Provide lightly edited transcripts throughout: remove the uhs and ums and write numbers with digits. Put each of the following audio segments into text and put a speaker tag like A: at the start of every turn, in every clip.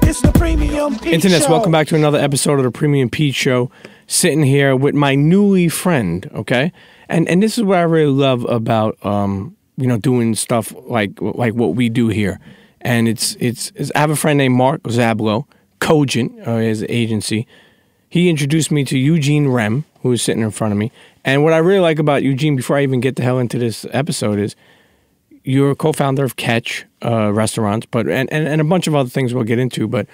A: It's the Premium Pete
B: Internets,
A: Show.
B: welcome back to another episode of the Premium Pete Show. Sitting here with my newly friend, okay? And this is what I really love about doing stuff like what we do here. And it's I have a friend named Mark Zablo, Cogent, his agency. He introduced me to Eugene Remm, who is sitting in front of me. And what I really like about Eugene, before I even get the hell into this episode, is you're a co-founder of Catch Restaurants, but and a bunch of other things we'll get into. But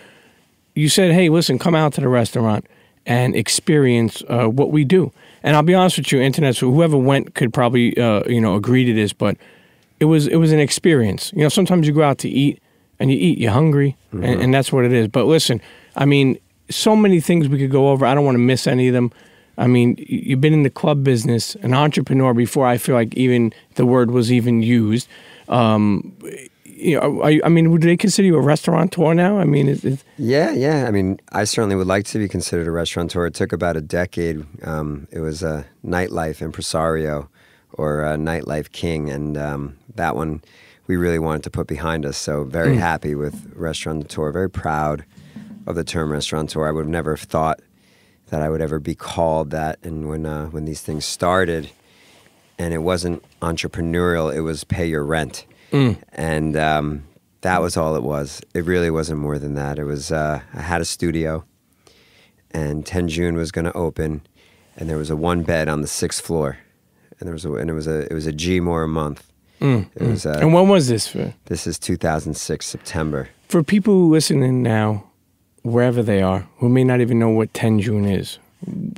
B: you said, hey, listen, come out to the restaurant and experience what we do. And I'll be honest with you, Internet, so whoever went could probably agree to this, but it was an experience. You know, sometimes you go out to eat and you eat, you're hungry, and that's what it is. But listen, I mean, so many things we could go over. I don't want to miss any of them. I mean, you've been in the club business, an entrepreneur before I feel like even the word was even used. I mean, would they consider you a restaurateur now? I mean,
C: Yeah. I mean, I certainly would like to be considered a restaurateur. It took about a decade. It was a nightlife impresario or a nightlife king, and that one we really wanted to put behind us. So very happy with restaurateur, very proud of the term restaurateur. I would have never thought that I would ever be called that. And when these things started, and it wasn't entrepreneurial, it was pay your rent. And that was all it was. It really wasn't more than that. It was I had a studio, and TenJune was going to open, and there was a one bed on the 6th floor, and it was a G more a month. It was,
B: and when was this for?
C: This is 2006 September. For
B: people listening now, wherever they are, who may not even know what TenJune is,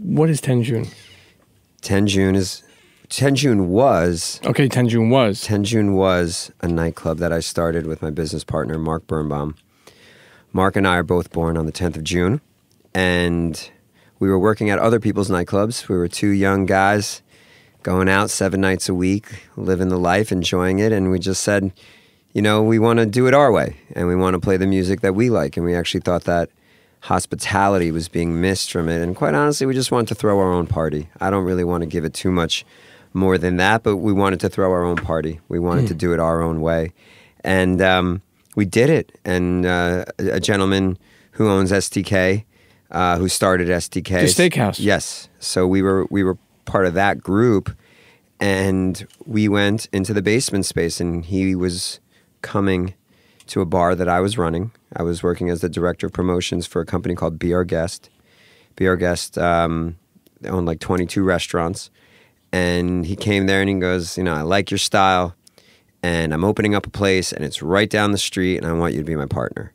B: what is TenJune?
C: TenJune was...
B: Okay, TenJune was.
C: TenJune was a nightclub that I started with my business partner, Mark Birnbaum. Mark and I are both born on the 10th of June, and we were working at other people's nightclubs. We were two young guys going out 7 nights a week, living the life, enjoying it, and we just said, you know, we want to do it our way, and we want to play the music that we like, and we actually thought that hospitality was being missed from it, and quite honestly, we just wanted to throw our own party. I don't really want to give it too much more than that, but we wanted to throw our own party. We wanted to do it our own way, and we did it. And a gentleman who owns STK, who started STK,
B: the steakhouse.
C: Yes. So we were part of that group, and we went into the basement space, and he was coming to a bar that I was running. I was working as the director of promotions for a company called Be Our Guest. Be Our Guest owned like 22 restaurants. And he came there and he goes, you know, I like your style, and I'm opening up a place, and it's right down the street, and I want you to be my partner.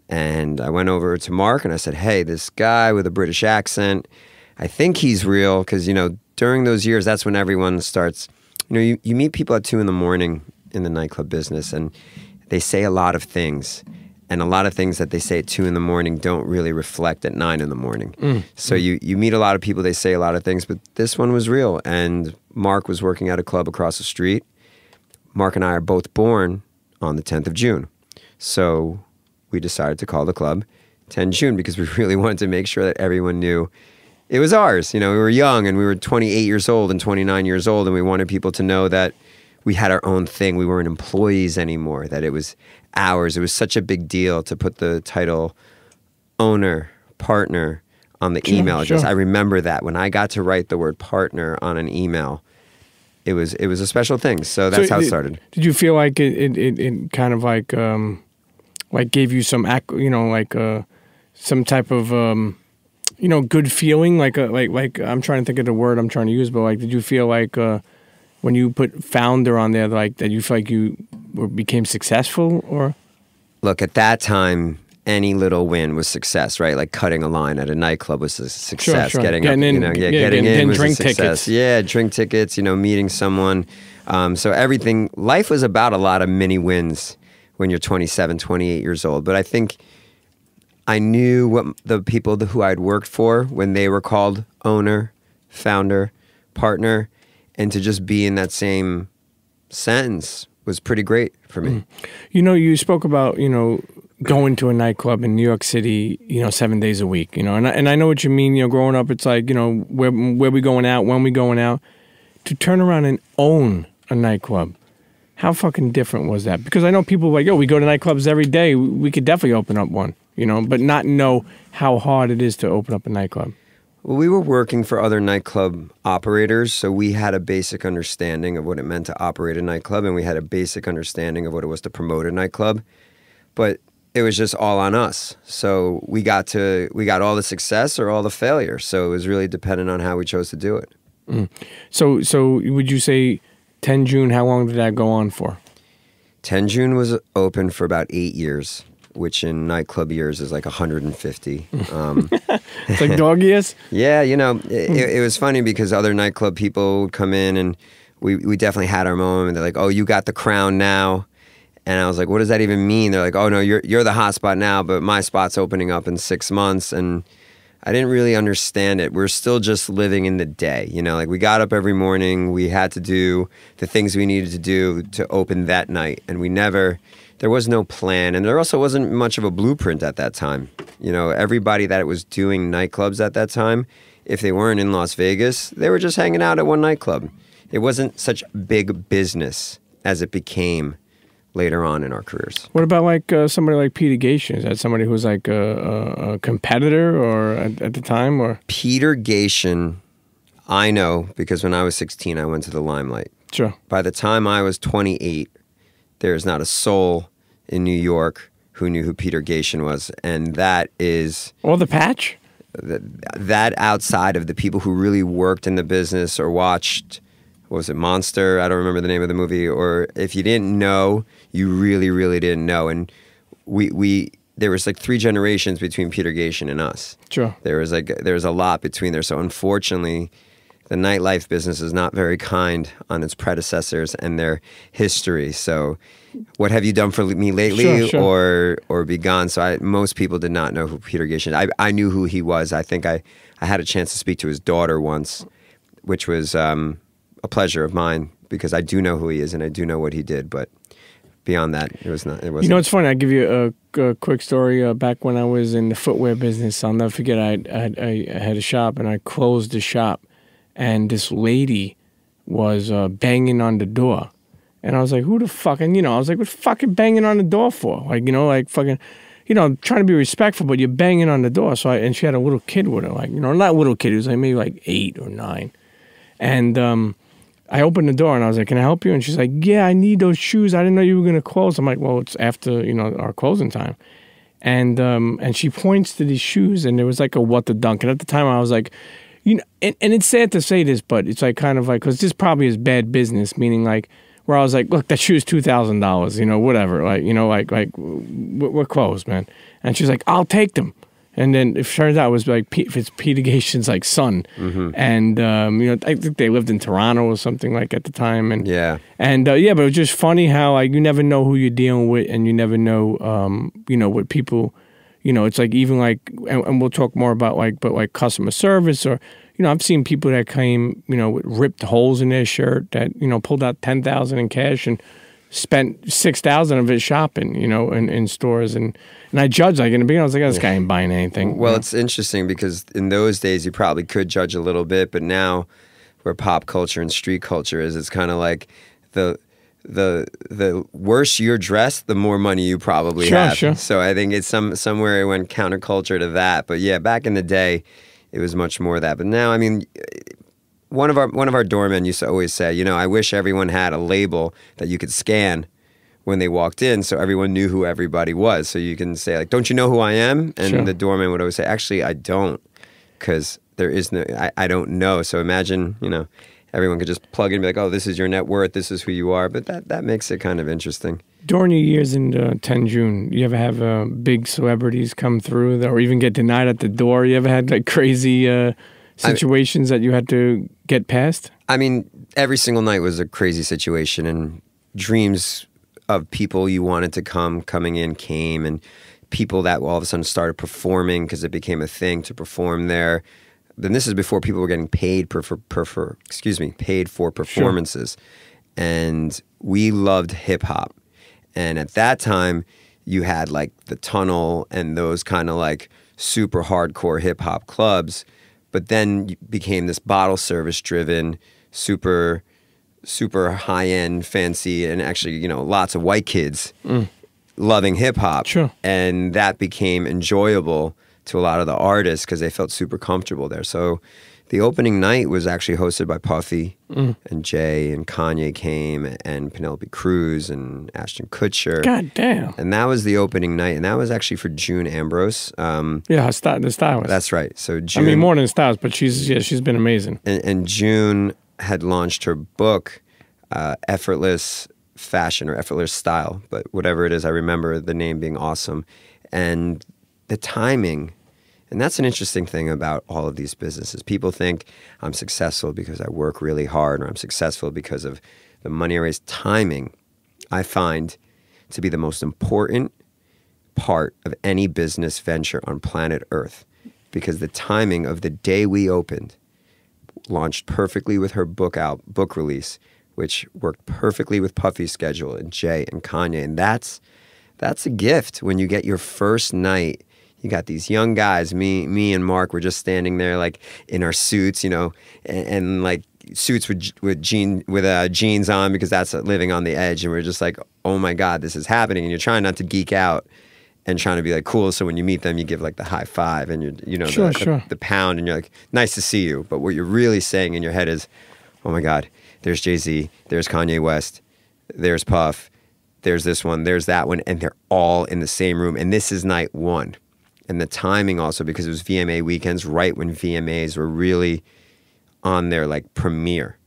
C: And I went over to Mark and I said, hey, this guy with a British accent, I think he's real, because, you know, during those years, that's when everyone starts, you know, you meet people at 2 in the morning in the nightclub business, and they say a lot of things. And a lot of things that they say at 2 in the morning don't really reflect at 9 in the morning. So you meet a lot of people, they say a lot of things, but this one was real. And Mark was working at a club across the street. Mark and I are both born on the 10th of June. So we decided to call the club TenJune, because we really wanted to make sure that everyone knew it was ours. You know, we were young, and we were 28 years old and 29 years old, and we wanted people to know that we had our own thing. We weren't employees anymore, that it was ours. It was such a big deal to put the title owner, partner on the email address. I remember that when I got to write the word partner on an email, it was a special thing. So that's how it started. Did
B: you feel like it kind of like gave you some, some type of, good feeling? Like I'm trying to think of the word I'm trying to use, but like, did you feel like, when you put founder on there, like that you feel like you became successful? Or
C: look, at that time, any little win was success, right? Like cutting a line at a nightclub was a success.
B: Sure.
C: Getting in was
B: drink
C: a success.
B: Tickets.
C: Yeah, drink tickets, meeting someone. So everything, life was about a lot of mini wins when you're 27, 28 years old. But I think I knew what the people who I'd worked for, when they were called owner, founder, partner, and to just be in that same sentence was pretty great for me.
B: You know, you spoke about, going to a nightclub in New York City, 7 days a week, and I know what you mean. Growing up, it's like, where we going out, when we going out. To turn around and own a nightclub, how fucking different was that? Because I know people are like, yo, we go to nightclubs every day. We could definitely open up one. you know, but not know how hard it is to open up a nightclub?
C: Well, we were working for other nightclub operators, so we had a basic understanding of what it meant to operate a nightclub, and we had a basic understanding of what it was to promote a nightclub. But it was just all on us. So we got all the success or all the failure. So it was really dependent on how we chose to do it.
B: Mm. So would you say TenJune, how long did that go on for?
C: TenJune was open for about 8 years, which in nightclub years is like 150.
B: It's like dog years?
C: Yeah, you know, it was funny because other nightclub people would come in and we definitely had our moment. And they're like, oh, you got the crown now. And I was like, what does that even mean? They're like, oh, no, you're the hot spot now, but my spot's opening up in 6 months. And I didn't really understand it. We're still just living in the day. You know, like we got up every morning. We had to do the things we needed to do to open that night. And there was no plan. And there also wasn't much of a blueprint at that time. You know, everybody that was doing nightclubs at that time, if they weren't in Las Vegas, they were just hanging out at one nightclub. It wasn't such big business as it became later on in our careers.
B: What about like somebody like Peter Gation? Is that somebody who's like a competitor or at the time? Or
C: Peter Gation, I know because when I was 16, I went to the Limelight.
B: Sure.
C: By the time I was 28, there's not a soul in New York who knew who Peter Gation was, and that is
B: or the Patch.
C: That outside of the people who really worked in the business or watched. What was it, Monster? I don't remember the name of the movie. Or if you didn't know, you really, really didn't know. And there was like 3 generations between Peter Gation and us.
B: Sure.
C: There was a lot between there. So unfortunately, the nightlife business is not very kind on its predecessors and their history. So what have you done for me lately?
B: Sure.
C: Or be gone? So most people did not know who Peter Gation. I knew who he was. I think I had a chance to speak to his daughter once, which was a pleasure of mine because I do know who he is and I do know what he did, but beyond that, it wasn't.
B: You know, it's funny. I'll give you a quick story. Back when I was in the footwear business, I'll never forget. I had a shop and I closed the shop, and this lady was banging on the door, and I was like, "Who the fucking?" You know, I was like, "What fucking banging on the door for?" Like, you know, like fucking. You know, trying to be respectful, but you're banging on the door. So and she had a little kid with her, like, you know, not a little kid. He was like maybe like 8 or 9, and I opened the door and I was like, "Can I help you?" And she's like, "Yeah, I need those shoes. I didn't know you were going to close." I'm like, "Well, it's after, you know, our closing time." And she points to these shoes and there was like a what the dunk. And at the time I was like, you know, and it's sad to say this, but it's like kind of like, because this probably is bad business, meaning like, where I was like, "Look, that shoe is $2,000, you know, whatever. Like, you know, like we're closed, man." And she's like, "I'll take them." And then it turns out it was like it's Peter Gation's like son, and you know, I think they lived in Toronto or something like at the time, and
C: yeah,
B: but it was just funny how like you never know who you're dealing with, and you never know, you know, what people, you know, it's like even like, and we'll talk more about like, but like customer service or, you know, I've seen people that came, you know, with ripped holes in their shirt that, you know, pulled out $10,000 in cash and spent $6,000 of it shopping, you know, in stores, and I judged like in the beginning. I was like, "Oh, this guy ain't buying anything."
C: Well,
B: you know?
C: It's interesting because in those days you probably could judge a little bit, but now where pop culture and street culture is, it's kind of like the worse you're dressed, the more money you probably have.
B: Sure.
C: So I think it's somewhere it went counterculture to that. But yeah, back in the day, it was much more of that. But now, I mean. One of our doormen used to always say, you know, I wish everyone had a label that you could scan when they walked in so everyone knew who everybody was. So you can say, like, "Don't you know who I am?" And the doorman would always say, "Actually, I don't, because there is no, I don't know." So imagine, you know, everyone could just plug in and be like, "Oh, this is your net worth, this is who you are." But that makes it kind of interesting.
B: During your years in TenJune, you ever have big celebrities come through or even get denied at the door? You ever had like crazy situations that you had to get past?
C: I mean, every single night was a crazy situation, and dreams of people you wanted to coming in came, and people that all of a sudden started performing because it became a thing to perform there. Then this is before people were getting paid paid for performances. Sure. And we loved hip hop. And at that time, you had like the Tunnel and those kind of like super hardcore hip hop clubs. But then you became this bottle service driven, super high end, fancy, and actually, you know, lots of white kids loving hip hop.
B: Sure.
C: And that became enjoyable to a lot of the artists because they felt super comfortable there. So the opening night was actually hosted by Puffy and Jay, and Kanye came, and Penelope Cruz and Ashton Kutcher.
B: God damn.
C: And that was the opening night, and that was actually for June Ambrose.
B: Yeah, the stylist.
C: That's right. So June,
B: I mean, more than stylist, but she's been amazing.
C: And June had launched her book, Effortless Fashion or Effortless Style, but whatever it is, I remember the name being awesome. And the timing, and that's an interesting thing about all of these businesses. People think I'm successful because I work really hard, or I'm successful because of the money I raise. Timing, I find to be the most important part of any business venture on planet Earth, because the timing of the day we opened launched perfectly with her book release, which worked perfectly with Puffy's schedule and Jay and Kanye. And that's a gift when you get your first night. You got these young guys, me and Mark were just standing there like in our suits, you know, and like suits with jeans on, because that's living on the edge. And we're just like, oh my God, this is happening. And you're trying not to geek out and trying to be like cool. So when you meet them, you give like the high five and the pound, and you're like, nice to see you. But what you're really saying in your head is, oh my God, there's Jay-Z, there's Kanye West, there's Puff, there's this one, there's that one, and they're all in the same room. And this is night one. And the timing also, because it was VMA weekends, right when VMAs were really on their like premiere.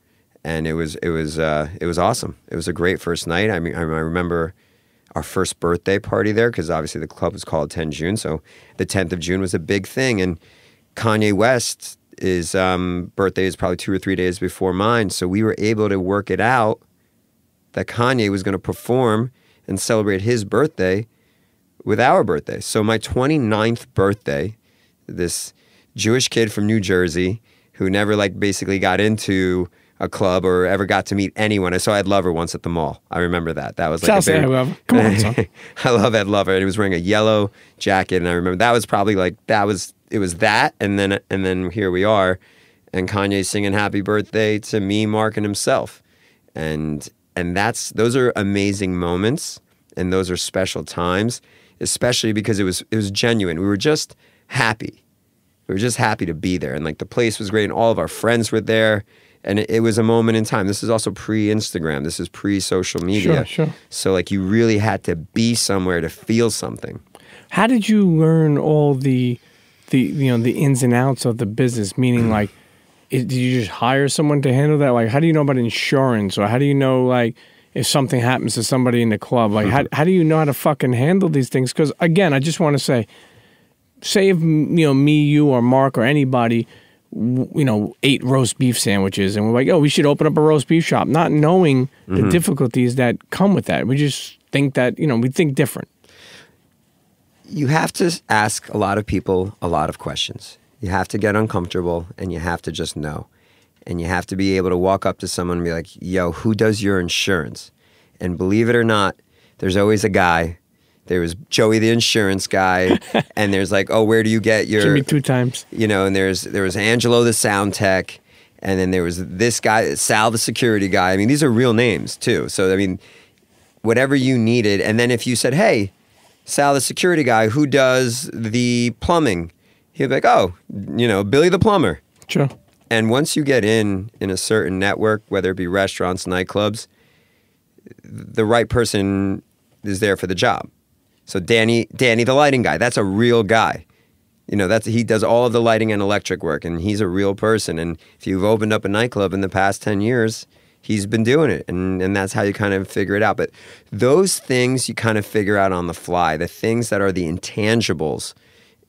C: And it was awesome. It was a great first night. I mean, I remember our first birthday party there, because obviously the club was called TenJune. So the 10th of June was a big thing. And Kanye West, his birthday is probably 2 or 3 days before mine. So we were able to work it out that Kanye was going to perform and celebrate his birthday with our birthday. So my 29th birthday, this Jewish kid from New Jersey who never like basically got into a club or ever got to meet anyone. I saw Ed Lover once at the mall. I remember that. That was like
B: Ed Lover. Come on, son.
C: I love Ed Lover. And he was wearing a yellow jacket, and I remember that was probably like it was that, and then here we are, and Kanye singing happy birthday to me, Mark, and himself. And those are amazing moments, and those are special times, especially because it was genuine. We were just happy. We were just happy to be there, and like the place was great, and all of our friends were there, and it was a moment in time. This is also pre-Instagram. This is pre-social media.
B: Sure.
C: So like you really had to be somewhere to feel something.
B: How did you learn all the ins and outs of the business? Meaning, like, did you just hire someone to handle that? Like, how do you know about insurance, or how do you know like if something happens to somebody in the club? Like, how do you know how to fucking handle these things? Because again, I just want to say if me, you, or Mark, or anybody, ate roast beef sandwiches, and we're like, oh, we should open up a roast beef shop, not knowing the difficulties that come with that. We just think that we think different.
C: You have to ask a lot of people a lot of questions. You have to get uncomfortable, and you have to just know. And you have to be able to walk up to someone and be like, yo, who does your insurance? And believe it or not, there's always a guy. There was Joey the insurance guy, and there's like, oh, where do you get your...
B: Jimmy 2 times.
C: And there was Angelo the sound tech, and then there was this guy, Sal the security guy. I mean, these are real names too. So, I mean, whatever you needed. And then if you said, hey, Sal the security guy, who does the plumbing? He'd be like, oh, Billy the plumber.
B: Sure.
C: And once you get in a certain network, whether it be restaurants, nightclubs, the right person is there for the job. So Danny the lighting guy, that's a real guy. He does all of the lighting and electric work, and he's a real person. And if you've opened up a nightclub in the past 10 years, he's been doing it, and that's how you kind of figure it out. But those things you kind of figure out on the fly. The things that are the intangibles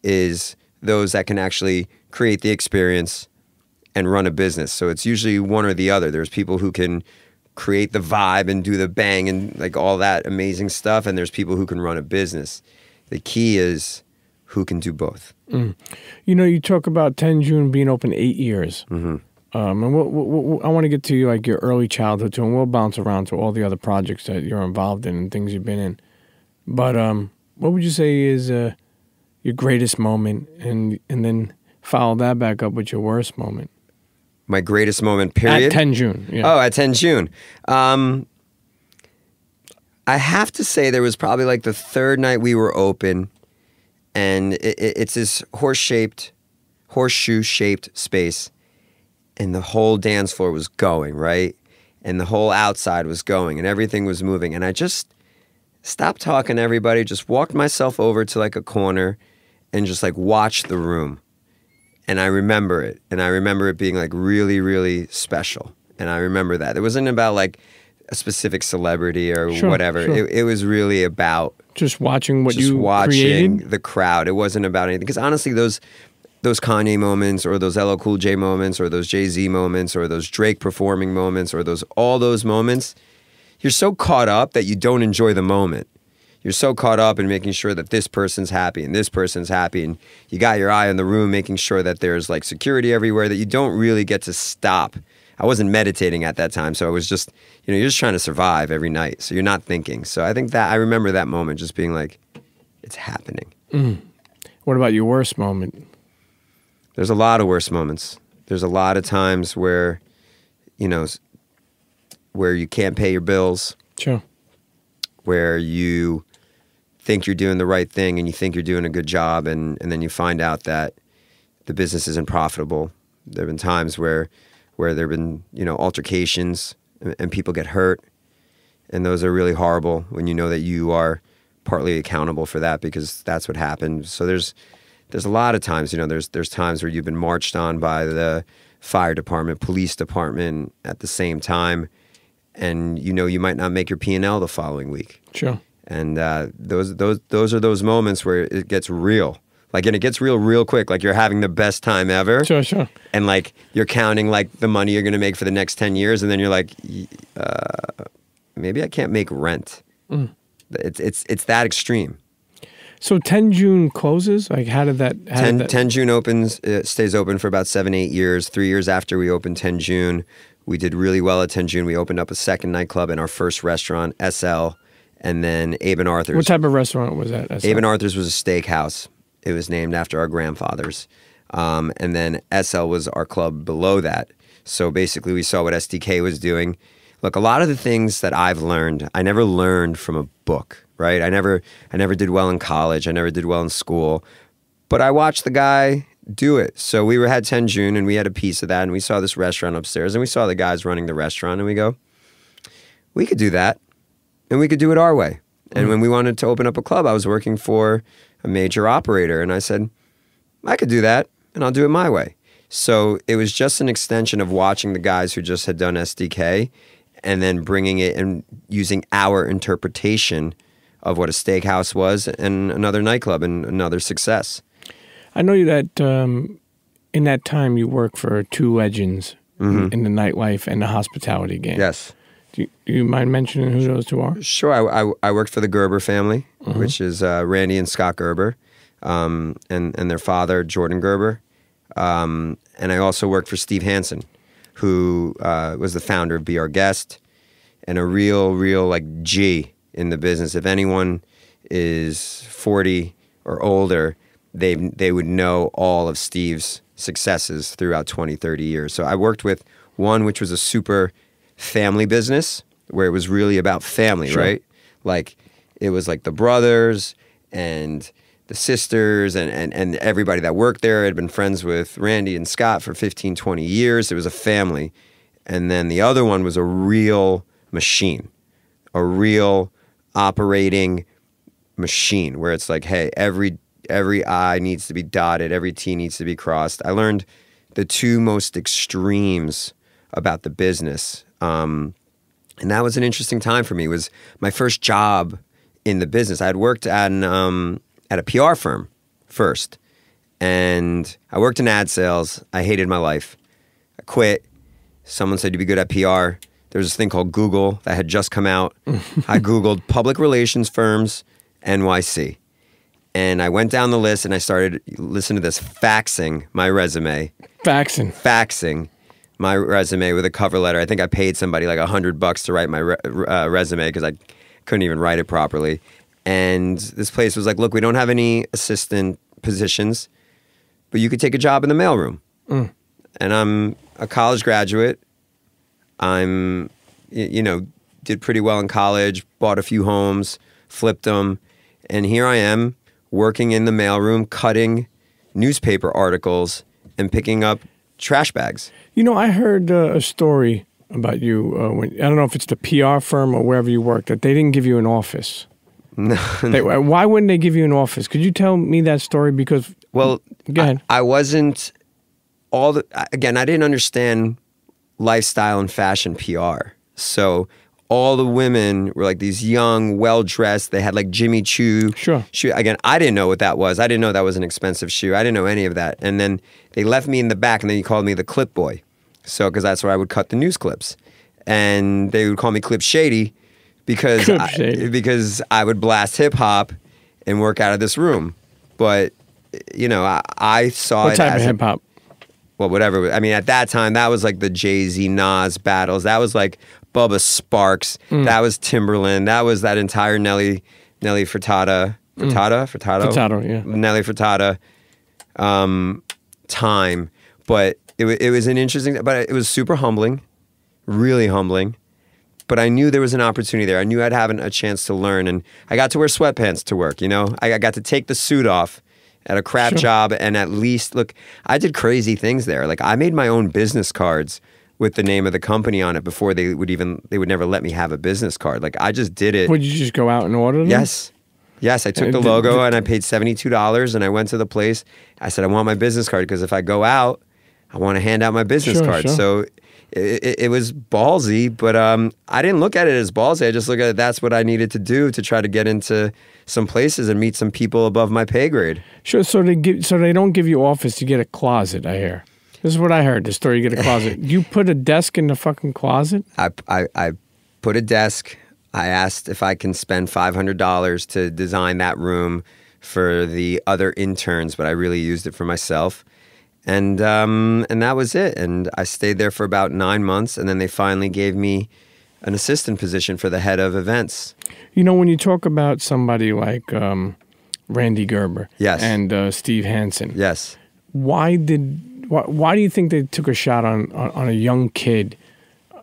C: is those that can actually create the experience and run a business. So it's usually one or the other. There's people who can create the vibe and do the bang and like all that amazing stuff, and there's people who can run a business. The key is who can do both.
B: You talk about TenJune being open 8 years. And I want to get to like your early childhood too, and we'll bounce around to all the other projects that you're involved in and things you've been in. But what would you say is your greatest moment, and then follow that back up with your worst moment?
C: My greatest moment, period?
B: At TenJune, yeah.
C: Oh, at TenJune. I have to say there was probably like the third night we were open, and it's this horseshoe-shaped space, and the whole dance floor was going, right? And the whole outside was going, and everything was moving. And I just stopped talking to everybody, just walked myself over to like a corner and just like watched the room. And I remember it. And I remember it being like really, really special. And I remember that. It wasn't about like a specific celebrity or whatever.
B: Sure.
C: It was really about
B: just watching what
C: just
B: you
C: watching
B: created.
C: the crowd. It wasn't about anything. Because honestly, those Kanye moments, or those LL Cool J moments, or those Jay-Z moments, or those Drake performing moments, or all those moments, you're so caught up that you don't enjoy the moment. You're so caught up in making sure that this person's happy and this person's happy, and you got your eye on the room, making sure that there's like security everywhere, that you don't really get to stop. I wasn't meditating at that time, so I was just, you're just trying to survive every night, so you're not thinking. So I think that I remember that moment just being like, it's happening.
B: What about your worst moment?
C: There's a lot of worse moments. There's a lot of times where, where you can't pay your bills.
B: Sure.
C: Where you think you're doing the right thing and you think you're doing a good job, and then you find out that the business isn't profitable. There have been times where there have been, altercations and people get hurt. And those are really horrible when you know that you are partly accountable for that, because that's what happened. So there's a lot of times, there's times where you've been marched on by the fire department, police department at the same time, and you might not make your P&L the following week.
B: Sure.
C: And those are those moments where it gets real. Like, and it gets real quick. Like, you're having the best time ever.
B: Sure.
C: And like, you're counting like the money you're going to make for the next 10 years. And then you're like, maybe I can't make rent. It's that extreme.
B: So TenJune closes? Like, how did that...
C: TenJune opens, stays open for about 7-8 years. 3 years after we opened TenJune, we did really well at TenJune. We opened up a second nightclub and our first restaurant, SL, and then Abe and Arthur's.
B: What type of restaurant was that?
C: Abe and Arthur's was a steakhouse. It was named after our grandfathers. And then SL was our club below that. So basically we saw what SDK was doing. Look, a lot of the things that I've learned, I never learned from a book, right? I never did well in college. I never did well in school. But I watched the guy do it. So we had TenJune, and we had a piece of that, and we saw this restaurant upstairs, and we saw the guys running the restaurant, and we go, we could do that, and we could do it our way. And when we wanted to open up a club, I was working for a major operator, and I said, I could do that, and I'll do it my way. So it was just an extension of watching the guys who just had done SDK, and then bringing it and using our interpretation of what a steakhouse was and another nightclub and another success.
B: I know that in that time you worked for two legends in the nightlife and the hospitality game.
C: Yes.
B: Do you mind mentioning who those two are?
C: Sure. I worked for the Gerber family, which is Randy and Scott Gerber, and their father, Jordan Gerber. And I also worked for Steve Hansen, who was the founder of Be Our Guest, and a real like G in the business. If anyone is 40 or older, they would know all of Steve's successes throughout 20, 30 years. So I worked with one which was a super family business where it was really about family, right? Like, it was like the brothers and the sisters and everybody that worked there had been friends with Randy and Scott for 15, 20 years. It was a family. And then the other one was a real machine, a real operating machine where it's like, hey, every I needs to be dotted, every T needs to be crossed. I learned the two most extremes about the business. And that was an interesting time for me. It was my first job in the business. I had worked at a PR firm first, and I worked in ad sales. I hated my life. I quit. Someone said, you'd be good at PR. There was this thing called Google that had just come out. I Googled public relations firms, NYC. And I went down the list and I started listening to this, faxing my resume. Faxing my resume with a cover letter. I think I paid somebody like $100 to write my resume because I couldn't even write it properly. And this place was like, look, we don't have any assistant positions, but you could take a job in the mailroom. And I'm a college graduate. I'm, did pretty well in college, bought a few homes, flipped them, and here I am working in the mailroom, cutting newspaper articles and picking up trash bags.
B: You know, I heard a story about you. I don't know if it's the PR firm or wherever you work, that they didn't give you an office.
C: No.
B: Why wouldn't they give you an office? Could you tell me that story? Because,
C: well,
B: go ahead.
C: I wasn't again, I didn't understand lifestyle and fashion PR. So all the women were like these young, well-dressed. They had like Jimmy Choo shoe. Again, I didn't know what that was. I didn't know that was an expensive shoe. I didn't know any of that. And then they left me in the back, and then he called me the clip boy. So, because that's where I would cut the news clips. And they would call me Clip Shady because I would blast hip-hop and work out of this room. But, you know, I saw
B: what
C: it
B: type
C: as
B: of hip-hop?
C: Well, whatever. I mean, at that time, that was like the Jay-Z, Nas battles. That was like Bubba Sparks. That was Timberland. That was that entire Nelly Furtado,
B: yeah.
C: Nelly Furtado time. But it was an interesting, but it was super humbling, really humbling. But I knew there was an opportunity there. I knew I'd have a chance to learn, and I got to wear sweatpants to work. You know, I got to take the suit off at a crap job, and at least look, I did crazy things there. Like I made my own business cards with the name of the company on it before they would never let me have a business card. Like I just did it.
B: Would you just go out and order them?
C: Yes, I took the logo and I paid $72, and I went to the place. I said, I want my business card because if I go out, I want to hand out my business card. So it was ballsy, but I didn't look at it as ballsy. I just looked at it, that's what I needed to do to try to get into some places and meet some people above my pay grade.
B: Sure. So they don't give you office, you get a closet, I hear. This is what I heard, the story, you get a closet. You put a desk in the fucking closet?
C: I put a desk. I asked if I can spend $500 to design that room for the other interns, but I really used it for myself. And that was it. And I stayed there for about 9 months, and then they finally gave me an assistant position for the head of events. You
B: know, when you talk about somebody like Randy Gerber and Steve Hansen, why do you think they took a shot on a young kid?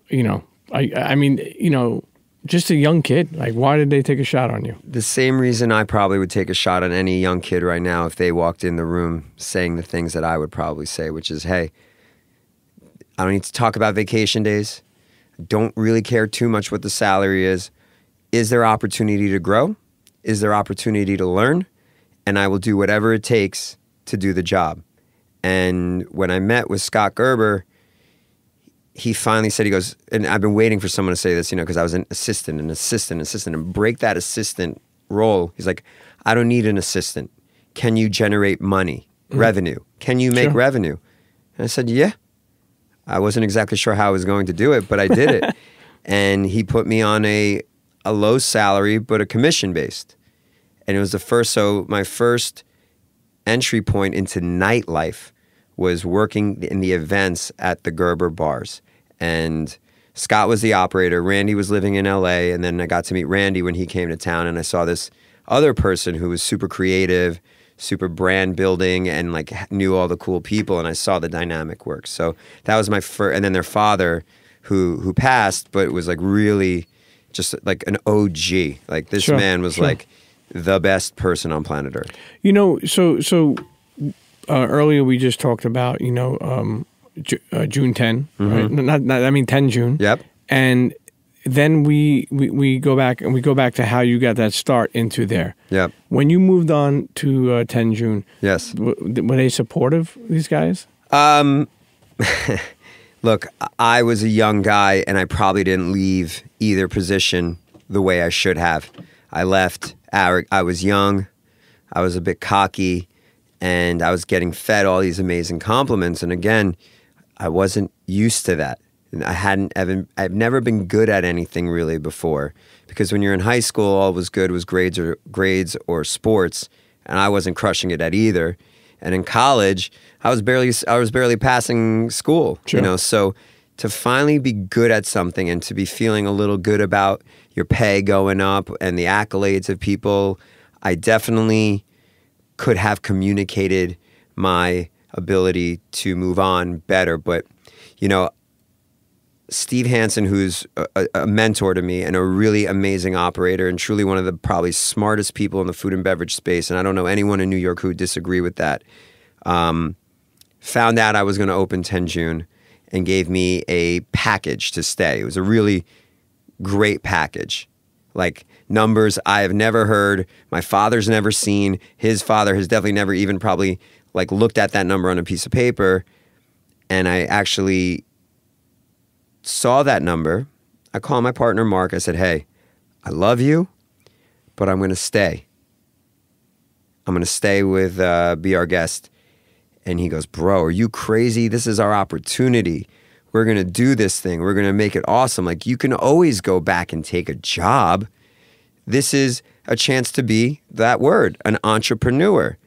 B: You know, I mean, you know, just a young kid. Like, why did they take a shot on you?
C: The same reason I probably would take a shot on any young kid right now if they walked in the room saying the things that I would probably say, which is, hey, I don't need to talk about vacation days. Don't really care too much what the salary is. Is there opportunity to grow? Is there opportunity to learn? And I will do whatever it takes to do the job. And when I met with Scott Gerber, he finally said, he goes, and I've been waiting for someone to say this, you know, because I was an assistant, and break that assistant role. He's like, I don't need an assistant. Can you generate money, revenue? Can you make revenue? And I said, yeah. I wasn't exactly sure how I was going to do it, but I did it. And he put me on a low salary, but a commission-based. And it was so my first entry point into nightlife was working in the events at the Gerber bars. And Scott was the operator. Randy was living in LA. And then I got to meet Randy when he came to town. And I saw this other person who was super creative, super brand building, and like knew all the cool people. And I saw the dynamic work. So that was my first. And then their father, who passed, but was like really just like an OG. Like this man was like the best person on planet Earth.
B: You know, so earlier we just talked about, you know, June 10, right? I mean TenJune.
C: Yep.
B: And then we go back to how you got that start into there.
C: Yep.
B: When you moved on to TenJune, were they supportive, these guys?
C: Look, I was a young guy, and I probably didn't leave either position the way I should have. I left. I was young. I was a bit cocky. And I was getting fed all these amazing compliments. And again, I wasn't used to that. And I've never been good at anything really before. Because when you're in high school, all was good was grades or sports. And I wasn't crushing it at either. And in college, I was barely passing school. You know, so to finally be good at something and to be feeling a little good about your pay going up and the accolades of people, I definitely could have communicated my ability to move on better. But, you know, Steve Hansen, who's a mentor to me and a really amazing operator and truly one of the probably smartest people in the food and beverage space, and I don't know anyone in New York who would disagree with that, found out I was going to open TenJune and gave me a package to stay. It was a really great package. Like numbers I have never heard, my father's never seen, his father has definitely never even probably like looked at that number on a piece of paper. And I actually saw that number. I called my partner, Mark. I said, hey, I love you, but I'm going to stay. I'm going to stay with, be our guest. And he goes, bro, are you crazy? This is our opportunity. We're going to do this thing. We're going to make it awesome. Like, you can always go back and take a job. This is a chance to be that word, an entrepreneur.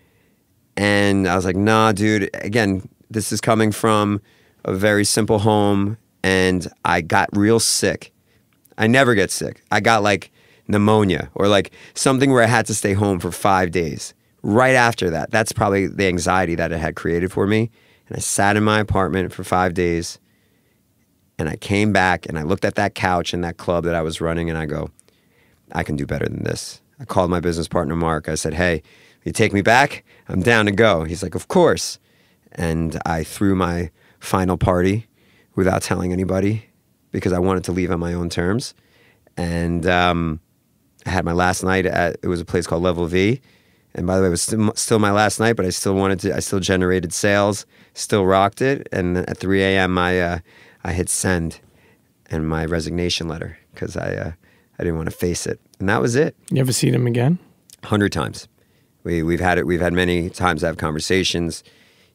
C: And I was like, nah, dude, again, this is coming from a very simple home. And I got real sick. I never get sick. I got like pneumonia or like something where I had to stay home for 5 days. Right after that, that's probably the anxiety that it had created for me. And I sat in my apartment for 5 days. And I came back and I looked at that couch in that club that I was running and I go, I can do better than this. I called my business partner, Mark. I said, hey, you take me back? I'm down to go. He's like, of course. And I threw my final party without telling anybody because I wanted to leave on my own terms. And I had my last night it was a place called Level V. And by the way, it was still my last night, but I still generated sales, still rocked it. And at 3 a.m., I hit send and my resignation letter because I didn't want to face it. And that was it.
B: You ever seen him again?
C: 100 times. We've had many times to have conversations.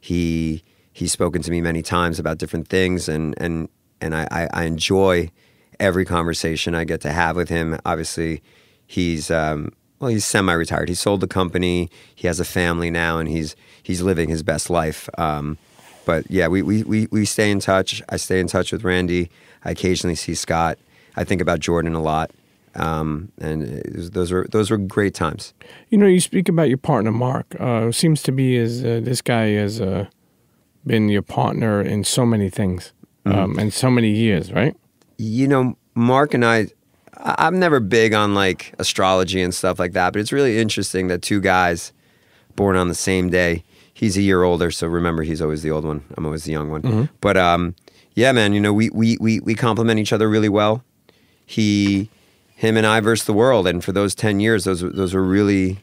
C: He's spoken to me many times about different things, and I enjoy every conversation I get to have with him. Obviously, he's semi-retired. He sold the company. He has a family now, and he's living his best life. But yeah, we stay in touch. I stay in touch with Randy. I occasionally see Scott. I think about Jordan a lot. And those were great times.
B: You know, you speak about your partner, Mark. Seems to be this guy has been your partner in so many things, and so many years, right? You
C: know, Mark and I'm never big on like astrology and stuff like that, but it's really interesting that two guys born on the same day. He's a year older, so remember, he's always the old one. I'm always the young one. Mm-hmm. But yeah, man, you know, we complement each other really well. Him and I versus the world, and for those 10 years, those were really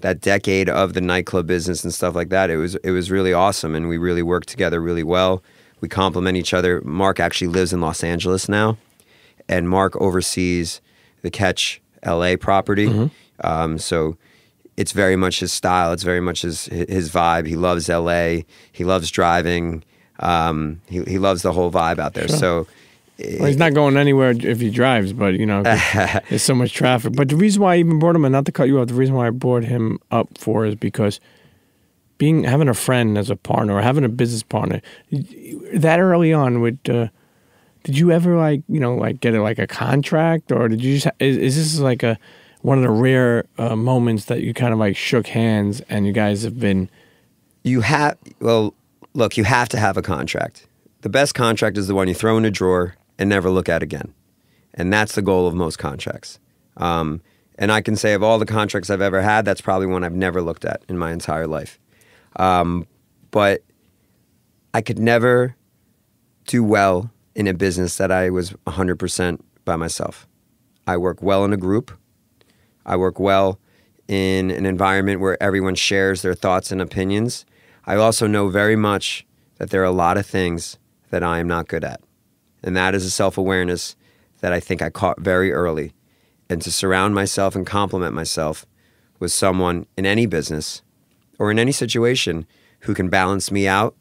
C: that decade of the nightclub business and stuff like that. It was really awesome, and we really worked together really well. We complement each other. Mark actually lives in Los Angeles now, and Mark oversees the Catch LA property. Mm-hmm. So it's very much his style. It's very much his vibe. He loves LA. He loves driving. He loves the whole vibe out there. Sure. So.
B: Well, he's not going anywhere if he drives, but, you know, there's so much traffic. But the reason why I even brought him, and not to cut you off, the reason why I brought him up for is because having a friend as a partner or having a business partner, that early on, did you ever, like, you know, like get a contract, or did you just, is this like one of the rare moments that you kind of like shook hands and you guys have been?
C: Well, look, you have to have a contract. The best contract is the one you throw in a drawer and never look at again. And that's the goal of most contracts. And I can say of all the contracts I've ever had, that's probably one I've never looked at in my entire life. But I could never do well in a business that I was 100% by myself. I work well in a group. I work well in an environment where everyone shares their thoughts and opinions. I also know very much that there are a lot of things that I am not good at. And that is a self-awareness that I think I caught very early. And to surround myself and complement myself with someone in any business or in any situation who can balance me out.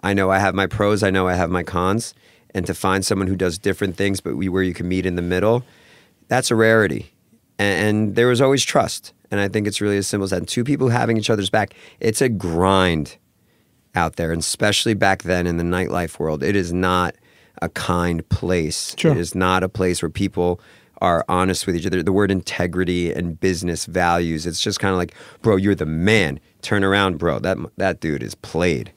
C: I know I have my pros, I know I have my cons. And to find someone who does different things but where you can meet in the middle, that's a rarity. And there was always trust. And I think it's really as simple as that. And two people having each other's back, it's a grind out there, and especially back then in the nightlife world. It is not a kind place. Sure. It is not a place where people are honest with each other. The word integrity and business values, it's just kind of like, bro, you're the man. Turn around, bro. That dude is played.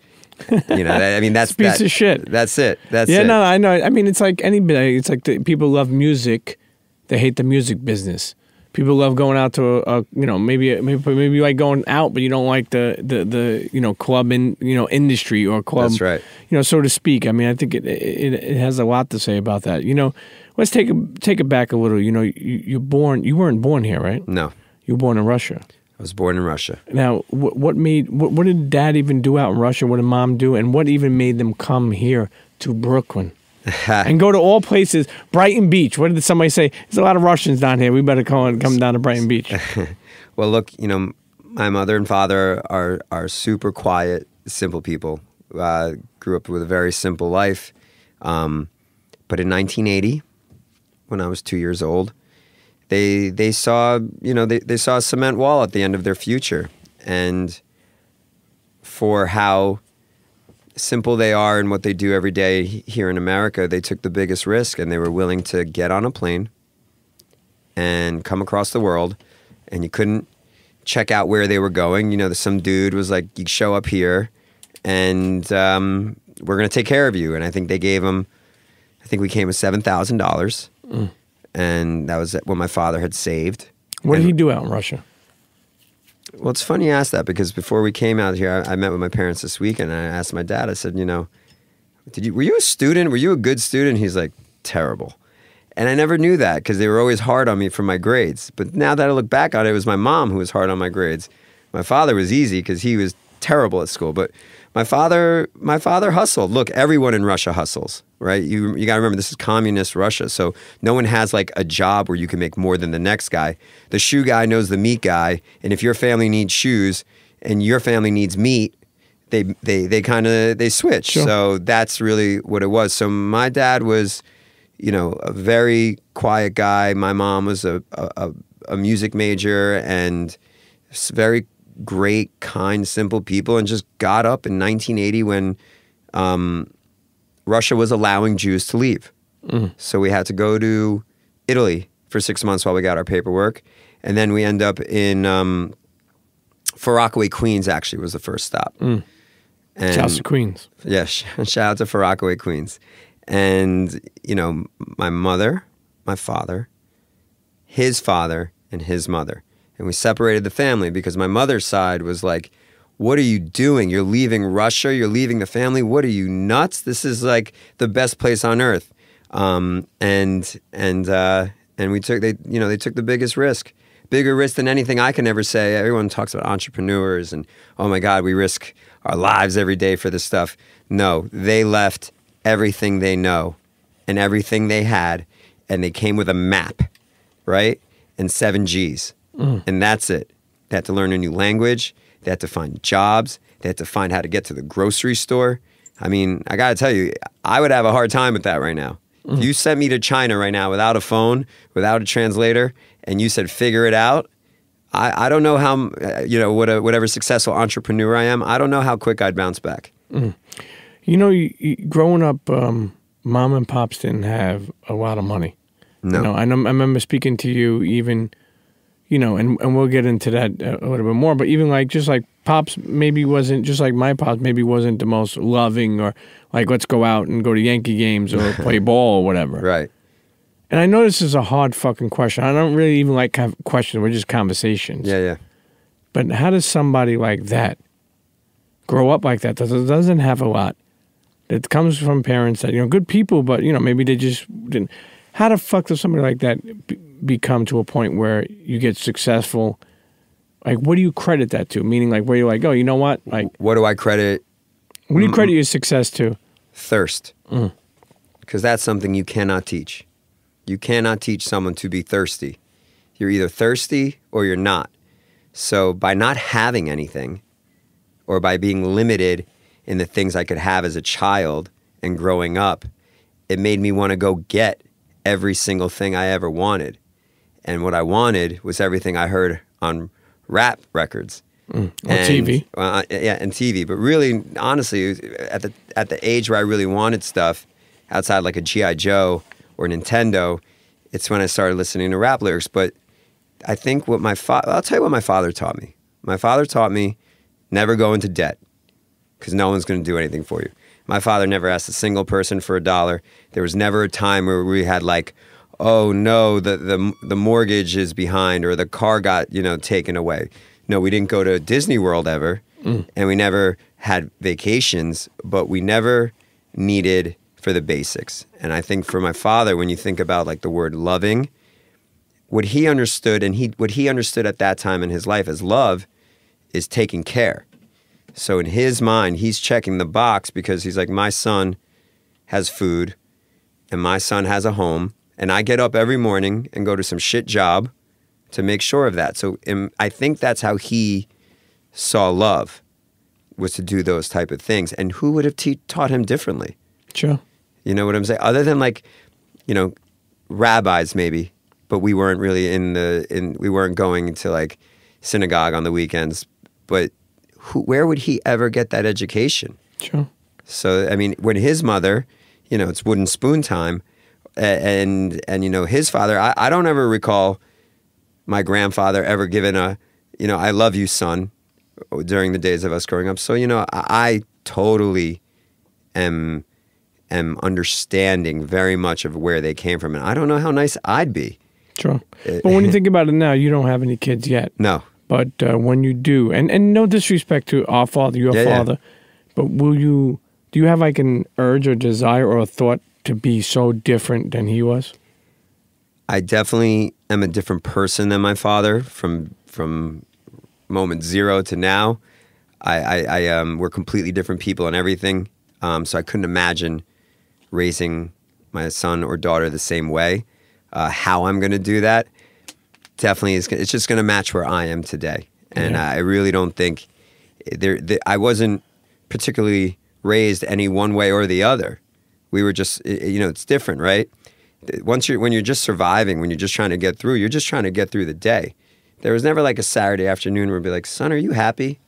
C: You know, I mean, that's
B: piece of shit.
C: That's it. That's
B: yeah,
C: it.
B: no, I know. I mean, it's like anybody. It's like people love music, they hate the music business. People love going out to a you know, maybe you like going out, but you don't like the you know, club in, you know, industry or club.
C: That's right.
B: You know, so to speak. I mean, I think it has a lot to say about that. You know, let's take it back a little. You know, you weren't born here, right?
C: No,
B: You were born in Russia.
C: I was born in Russia.
B: Now, what did Dad even do out in Russia? What did Mom do? And what even made them come here to Brooklyn? And go to all places, Brighton Beach. What did somebody say? There's a lot of Russians down here. We better come down to Brighton Beach.
C: Well, look, you know, my mother and father are super quiet, simple people. Grew up with a very simple life. But in 1980, when I was 2 years old, they saw, you know, they saw a cement wall at the end of their future. And for how simple they are and what they do every day here in America, they took the biggest risk, and they were willing to get on a plane and come across the world, and you couldn't check out where they were going. You know, some dude was like, you show up here and we're going to take care of you. And I think they gave him, I think we came with $7,000. And that was what my father had saved.
B: What did he do out in Russia?
C: Well, it's funny you asked that, because before we came out here, I met with my parents this weekend, and I asked my dad, I said, you know, were you a student? Were you a good student? He's like, terrible. And I never knew that, because they were always hard on me for my grades. But now that I look back on it, it was my mom who was hard on my grades. My father was easy because he was terrible at school. But my father hustled. Look, everyone in Russia hustles, right? You got to remember, this is communist Russia. So no one has like a job where you can make more than the next guy. The shoe guy knows the meat guy. And if your family needs shoes and your family needs meat, they switch. Sure. So that's really what it was. So my dad was, you know, a very quiet guy. My mom was a music major, and very great, kind, simple people, and just got up in 1980 when Russia was allowing Jews to leave. So we had to go to Italy for 6 months while we got our paperwork. And then we end up in Far Rockaway, Queens, actually, was the first stop. And,
B: shout out to Queens.
C: Yeah, shout out to Far Rockaway, Queens. And, you know, my mother, my father, his father, and his mother. And we separated the family because my mother's side was like, what are you doing? You're leaving Russia. You're leaving the family. What are you, nuts? This is like the best place on earth. And we took, they took the biggest risk, bigger risk than anything I can ever say. Everyone talks about entrepreneurs and, oh my God, we risk our lives every day for this stuff. No, they left everything they know and everything they had, and they came with a map, right? And 7 Gs. And that's it. They had to learn a new language. They had to find jobs. They had to find how to get to the grocery store. I mean, I got to tell you, I would have a hard time with that right now. If you sent me to China right now without a phone, without a translator, and you said, figure it out, I don't know how, you know, whatever successful entrepreneur I am, I don't know how quick I'd bounce back.
B: You know, growing up, Mom and Pops didn't have a lot of money.
C: No.
B: You know, I remember speaking to you even, you know, and we'll get into that a little bit more, but even like, just like Pops maybe wasn't, just like my Pops maybe wasn't the most loving, or like, let's go out and go to Yankee games or play ball or whatever.
C: Right.
B: And I know this is a hard fucking question. I don't really even like questions. We're just conversations.
C: Yeah, yeah.
B: But how does somebody like that grow up like that, doesn't have a lot, that comes from parents that, you know, good people, but, you know, maybe they just didn't. How the fuck does somebody like that become to a point where you get successful? Like, what do you credit that to? Meaning, like, where you're like, oh, you know what? Like,
C: what do I credit?
B: What do you credit your success to?
C: Thirst. Because that's something you cannot teach. You cannot teach someone to be thirsty. You're either thirsty or you're not. So by not having anything, or by being limited in the things I could have as a child and growing up, it made me want to go get every single thing I ever wanted. And what I wanted was everything I heard on rap records.
B: Or TV.
C: Yeah, and TV. But really, honestly, at the age where I really wanted stuff, outside like a G.I. Joe or Nintendo, it's when I started listening to rap lyrics. But I think I'll tell you what my father taught me. My father taught me never go into debt. because no one's going to do anything for you. My father never asked a single person for $1. There was never a time where we had like, oh no, the mortgage is behind or the car got, taken away. No, we didn't go to Disney World ever, and we never had vacations, but we never needed for the basics. And I think for my father, when you think about like the word loving, what he understood what he understood at that time in his life as love is taking care. So in his mind, he's checking the box because he's like, my son has food and my son has a home, and I get up every morning and go to some shit job to make sure of that. So I think that's how he saw love, was to do those type of things. And who would have taught him differently?
B: Sure.
C: You know what I'm saying? Other than like, rabbis maybe, but we weren't really we weren't going to like synagogue on the weekends. But where would he ever get that education?
B: Sure.
C: So, I mean, when his mother, it's wooden spoon time, and his father, I don't ever recall my grandfather ever given I love you, son, during the days of us growing up. So, I totally am understanding very much of where they came from. And I don't know how nice I'd be.
B: Sure. But when you think about it now, you don't have any kids yet.
C: No.
B: But when you do, and no disrespect to our father, your father, but do you have like an urge or desire or a thought to be so different than he was?
C: I definitely am a different person than my father from moment zero to now. We're completely different people and everything. So I couldn't imagine raising my son or daughter the same way. How I'm going to do that definitely it's just going to match where I am today. And I really don't think I wasn't particularly raised any one way or the other. We were just, it's different, right? When you're just surviving, when you're just trying to get through, you're just trying to get through the day. There was never like a Saturday afternoon where we'd be like, son, are you happy?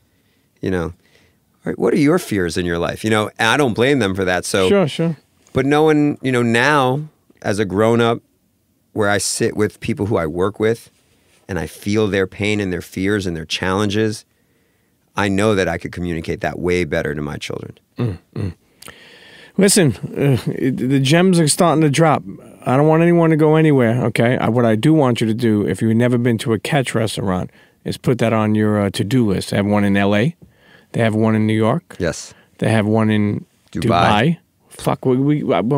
C: What are your fears in your life? And I don't blame them for that. So
B: Sure.
C: But no one, now as a grown up, where I sit with people who I work with and I feel their pain and their fears and their challenges, I know that I could communicate that way better to my children.
B: Listen, the gems are starting to drop. I don't want anyone to go anywhere, okay? What I do want you to do, if you've never been to a Catch restaurant, is put that on your to-do list. They have one in L.A. They have one in New York.
C: Yes.
B: They have one in Dubai. Fuck, when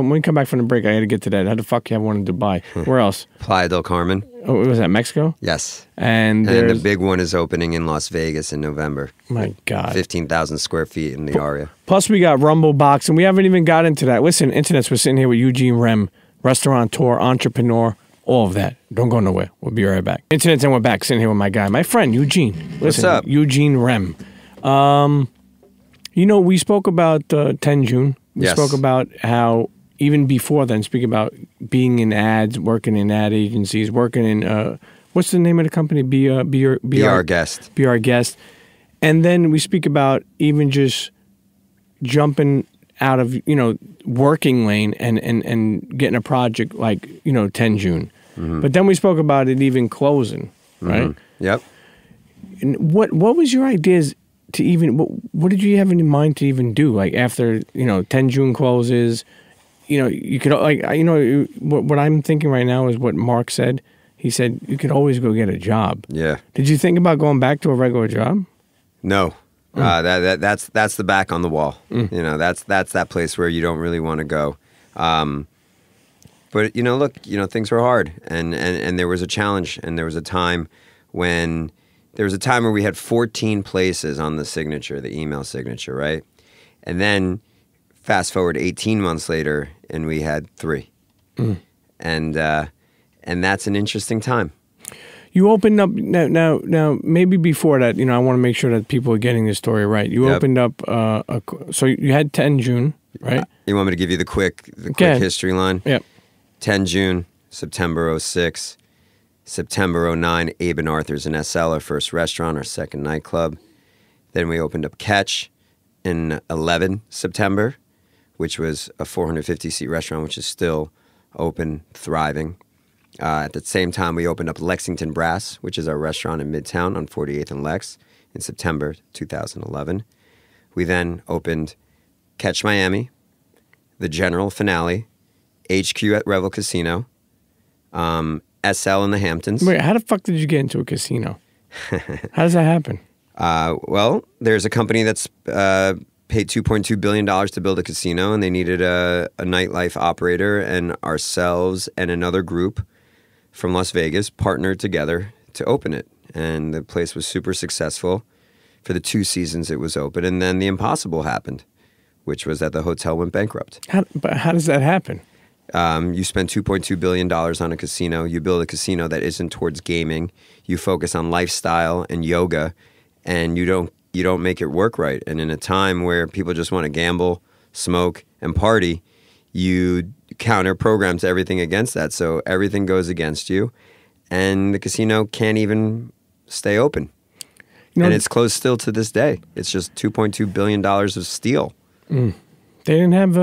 B: we come back from the break, I got to get to that. How the fuck you have one in Dubai? Where else?
C: Playa del Carmen.
B: Oh, was that Mexico?
C: Yes.
B: And
C: the big one is opening in Las Vegas in November.
B: My God.
C: 15,000 square feet in the Aria.
B: Plus, we got Rumble Box, and we haven't even got into that. Listen, internets, we're sitting here with Eugene Remm, restaurateur, entrepreneur, all of that. Don't go nowhere. We'll be right back. Internets, and we're back sitting here with my guy, my friend, Eugene. Listen,
C: what's up?
B: Eugene Remm. We spoke about TenJune. We spoke about how, even before then, speak about being in ads, working in ad agencies, working in, what's the name of the company? Be Our Guest. Be Our Guest. And then we speak about even just jumping out of, working lane and getting a project like, TenJune. Mm-hmm. But then we spoke about it even closing, right?
C: Mm-hmm. Yep.
B: And what was your ideas to even, what did you have in mind to even do? Like after, TenJune closes, you could, what I'm thinking right now is what Mark said. He said, you could always go get a job. Yeah. Did you think about going back to a regular job?
C: No. That's the back on the wall. That's that place where you don't really want to go. But, look, things were hard and there was a challenge, and there was a time when where we had 14 places on the signature, the email signature, right? And then fast forward 18 months later, and we had 3. And that's an interesting time.
B: You opened up, now maybe before that, I want to make sure that people are getting this story right. You opened up, so you had TenJune, right?
C: You want me to give you the quick history line?
B: Yep.
C: TenJune, September 06. September 09, Abe and Arthur's in SL, our first restaurant, our second nightclub. Then we opened up Catch in 11 September, which was a 450-seat restaurant, which is still open, thriving. At the same time, we opened up Lexington Brass, which is our restaurant in Midtown on 48th and Lex, in September 2011. We then opened Catch Miami, the General Finale, HQ at Revel Casino, SL in the Hamptons.
B: Wait, how the fuck did you get into a casino? How does that happen?
C: Well, there's a company that's paid $2.2 billion to build a casino, and they needed a nightlife operator, and ourselves and another group from Las Vegas partnered together to open it. And the place was super successful. For the 2 seasons it was open, and then the impossible happened, which was that the hotel went bankrupt.
B: But how does that happen?
C: You spend $2.2 billion on a casino. You build a casino that isn't towards gaming. You focus on lifestyle and yoga, and you don't make it work right. And in a time where people just want to gamble, smoke, and party, you counter programs everything against that. So everything goes against you, and the casino can't even stay open. And it's closed still to this day. It's just $2.2 billion of steel.
B: They didn't have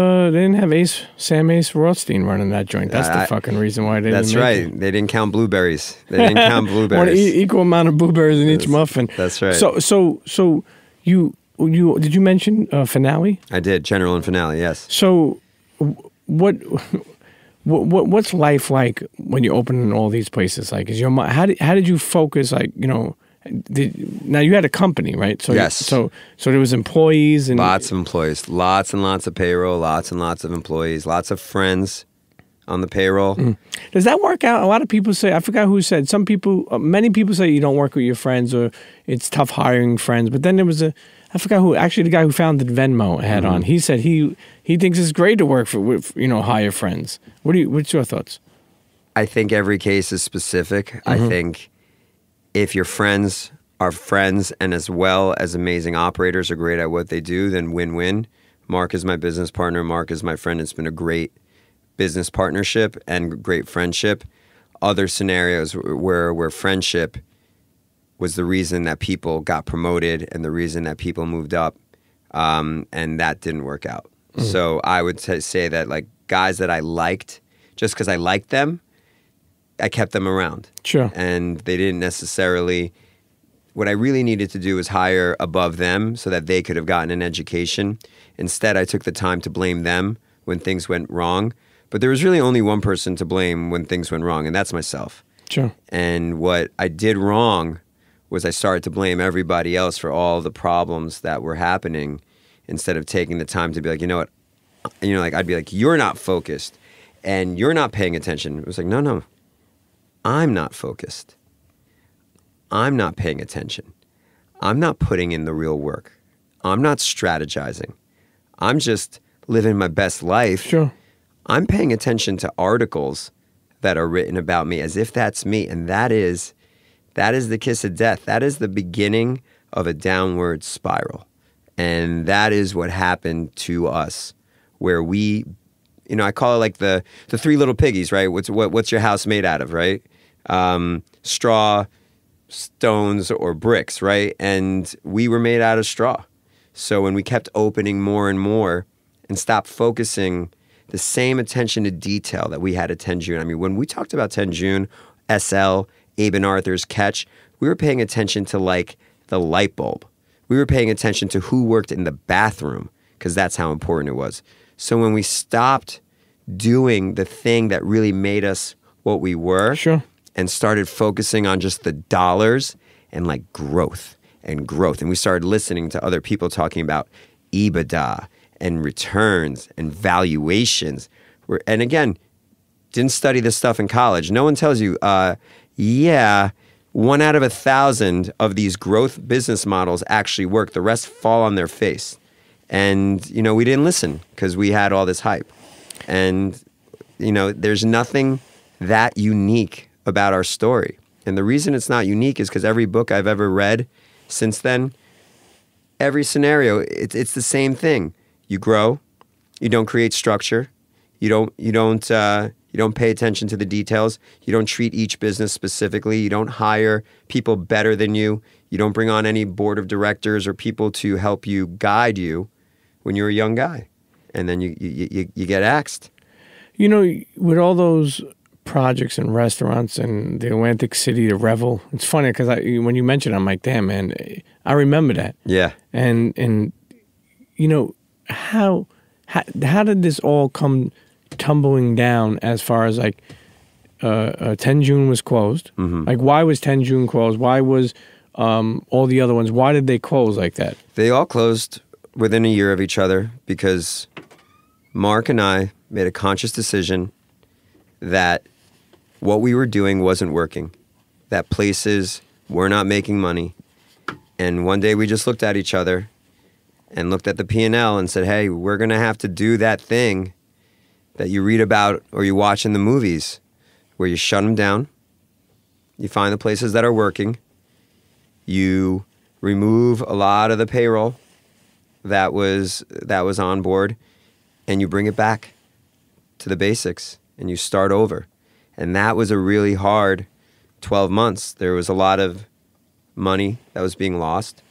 B: Sam Ace Rothstein running that joint. That's the fucking reason why they didn't.
C: That's right. They didn't count blueberries. They didn't count blueberries.
B: Equal amount of blueberries in each muffin.
C: That's right.
B: So you did you mention Finale?
C: I did, General and Finale. Yes.
B: So what's life like when you open in all these places? Like, how did you focus? Like, now you had a company, right? So
C: yes.
B: So there was employees and
C: lots of employees, lots and lots of payroll, lots and lots of employees, lots of friends on the payroll.
B: Does that work out? A lot of people say, I forgot who said, many people say you don't work with your friends or it's tough hiring friends. But then there was I forgot who, actually the guy who founded Venmo had on. He said he thinks it's great to work with hire friends. What's your thoughts?
C: I think every case is specific. I think if your friends are friends and as well as amazing operators are great at what they do, then win-win. Mark is my business partner. Mark is my friend. It's been a great business partnership and great friendship. Other scenarios where friendship was the reason that people got promoted and the reason that people moved up, and that didn't work out. So I would say that like guys that I liked, just because I liked them, I kept them around.
B: Sure.
C: And they didn't necessarily, what I really needed to do was hire above them so that they could have gotten an education. Instead, I took the time to blame them when things went wrong. But there was really only one person to blame when things went wrong, and that's myself.
B: Sure.
C: And what I did wrong was I started to blame everybody else for all the problems that were happening instead of taking the time to be like, you know what, like I'd be like, you're not focused and you're not paying attention. It was like, no. I'm not focused. I'm not paying attention. I'm not putting in the real work. I'm not strategizing. I'm just living my best life.
B: Sure.
C: I'm paying attention to articles that are written about me as if that's me. And that is the kiss of death. That is the beginning of a downward spiral. And that is what happened to us, where we, I call it like the 3 little piggies, right? What's your house made out of, right? Straw, stones, or bricks, right? And we were made out of straw. So when we kept opening more and more and stopped focusing the same attention to detail that we had at TenJune. I mean, when we talked about TenJune, SL, Abe and Arthur's Catch, we were paying attention to like the light bulb. We were paying attention to who worked in the bathroom because that's how important it was. So when we stopped doing the thing that really made us what we were,
B: sure,
C: and started focusing on just the dollars and like growth, and we started listening to other people talking about EBITDA and returns and valuations. And again, didn't study this stuff in college. No one tells you, 1 out of 1,000 of these growth business models actually work. The rest fall on their face. And, we didn't listen because we had all this hype. And, there's nothing that unique about our story. And the reason it's not unique is because every book I've ever read since then, every scenario, it's the same thing. You grow, you don't create structure, you don't pay attention to the details, you don't treat each business specifically, you don't hire people better than you, you don't bring on any board of directors or people to help you guide you when you're a young guy. And then you get axed.
B: With all those projects and restaurants and the Atlantic City, the Revel, it's funny because when you mentioned it, I'm like, damn, man, I remember that.
C: Yeah.
B: And you know, how did this all come tumbling down as far as like TenJune was closed? Like, why was TenJune closed? Why was all the other ones, why did they close like that?
C: They all closed within a year of each other because Mark and I made a conscious decision that what we were doing wasn't working, that places were not making money. And one day we just looked at each other and looked at the P&L and said, hey, we're going to have to do that thing that you read about or you watch in the movies where you shut them down, you find the places that are working, you remove a lot of the payroll that was on board, and you bring it back to the basics and you start over. And that was a really hard 12 months. There was a lot of money that was being lost.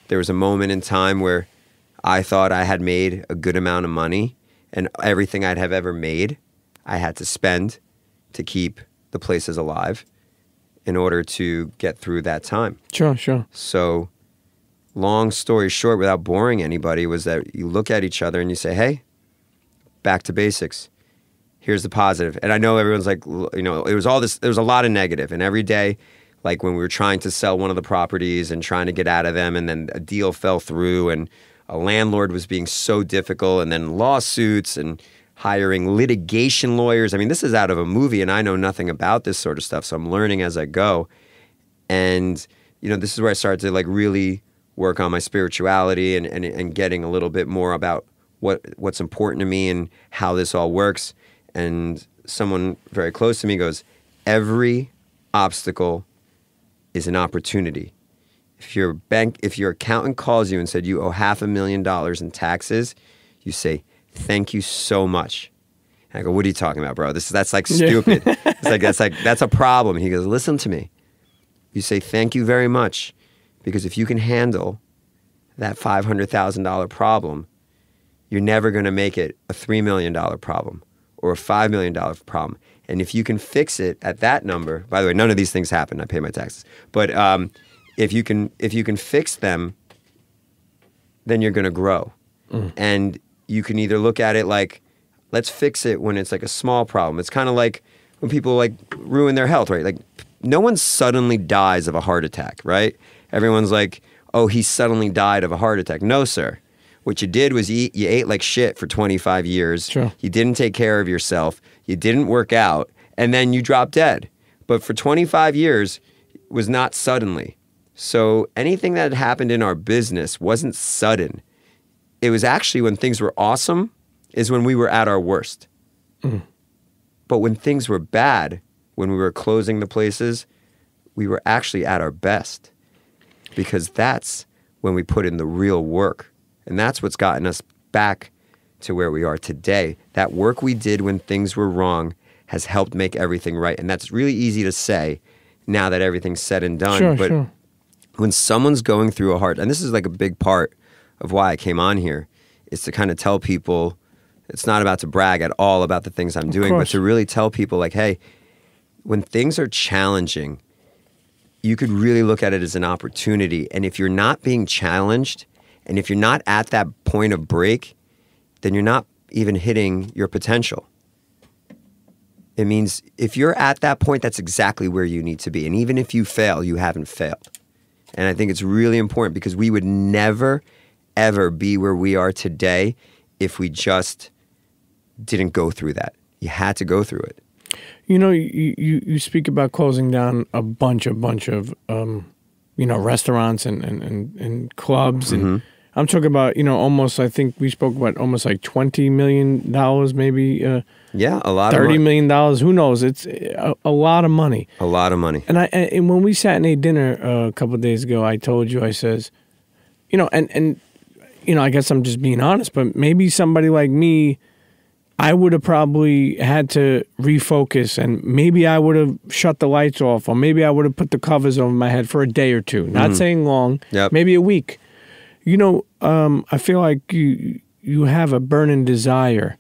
C: There was a moment in time where I thought I had made a good amount of money, and everything I'd have ever made, I had to spend to keep the places alive in order to get through that time.
B: Sure, sure.
C: So, long story short, without boring anybody, was that you look at each other and you say, hey, back to basics. Here's the positive. And I know everyone's like, you know, it was all this, there was a lot of negative. And every day, like when we were trying to sell one of the properties and trying to get out of them, and then a deal fell through and a landlord was being so difficult, and then lawsuits and hiring litigation lawyers. I mean, this is out of a movie, and I know nothing about this sort of stuff, so I'm learning as I go. And, you know, this is where I started to like really work on my spirituality and getting a little bit more about what's important to me and how this all works. And someone very close to me goes, every obstacle is an opportunity. If your accountant calls you and said you owe $500,000 in taxes, you say, thank you so much. And I go, what are you talking about, bro? That's like stupid. That's a problem. He goes, listen to me. You say, thank you very much. Because if you can handle that $500,000 problem, you're never going to make it a $3 million problem or a $5 million problem. And if you can fix it at that number, by the way, none of these things happen. I pay my taxes. But if you can fix them, then you're going to grow. And you can either look at it like, let's fix it when it's like a small problem. It's kind of like when people like ruin their health, right? Like no one suddenly dies of a heart attack, right? Everyone's like, oh, he suddenly died of a heart attack. No, sir. What you did was you ate like shit for 25 years.
B: Sure.
C: You didn't take care of yourself. You didn't work out. And then you dropped dead. But for 25 years was not suddenly. So anything that had happened in our business wasn't sudden. It was actually when things were awesome is when we were at our worst. But when things were bad, when we were closing the places, we were actually at our best. Because that's when we put in the real work. And that's what's gotten us back to where we are today. That work we did when things were wrong has helped make everything right. And that's really easy to say now that everything's said and done.
B: Sure,
C: but
B: sure.
C: when someone's going through a hard, and this is like a big part of why I came on here, is to kind of tell people, it's not about to brag at all about the things I'm doing, but to really tell people like, hey, when things are challenging, you could really look at it as an opportunity. And if you're not being challenged, and if you're not at that point of break, then you're not even hitting your potential. It means if you're at that point, that's exactly where you need to be. And even if you fail, you haven't failed. And I think it's really important because we would never, ever be where we are today if we just didn't go through that. You had to go through it.
B: You know, you speak about closing down a bunch of you know, restaurants and clubs, and I'm talking about, you know, almost, I think we spoke about almost like $20 million, maybe.
C: Yeah, a lot.
B: $30 million. Who knows? It's a lot of money.
C: A lot of money.
B: And when we sat and ate dinner a couple of days ago, I told you, I says, you know, and you know, I guess I'm just being honest, but maybe somebody like me, I would have probably had to refocus, and maybe I would have shut the lights off, or maybe I would have put the covers over my head for a day or two. Not saying long, maybe a week. You know, I feel like you have a burning desire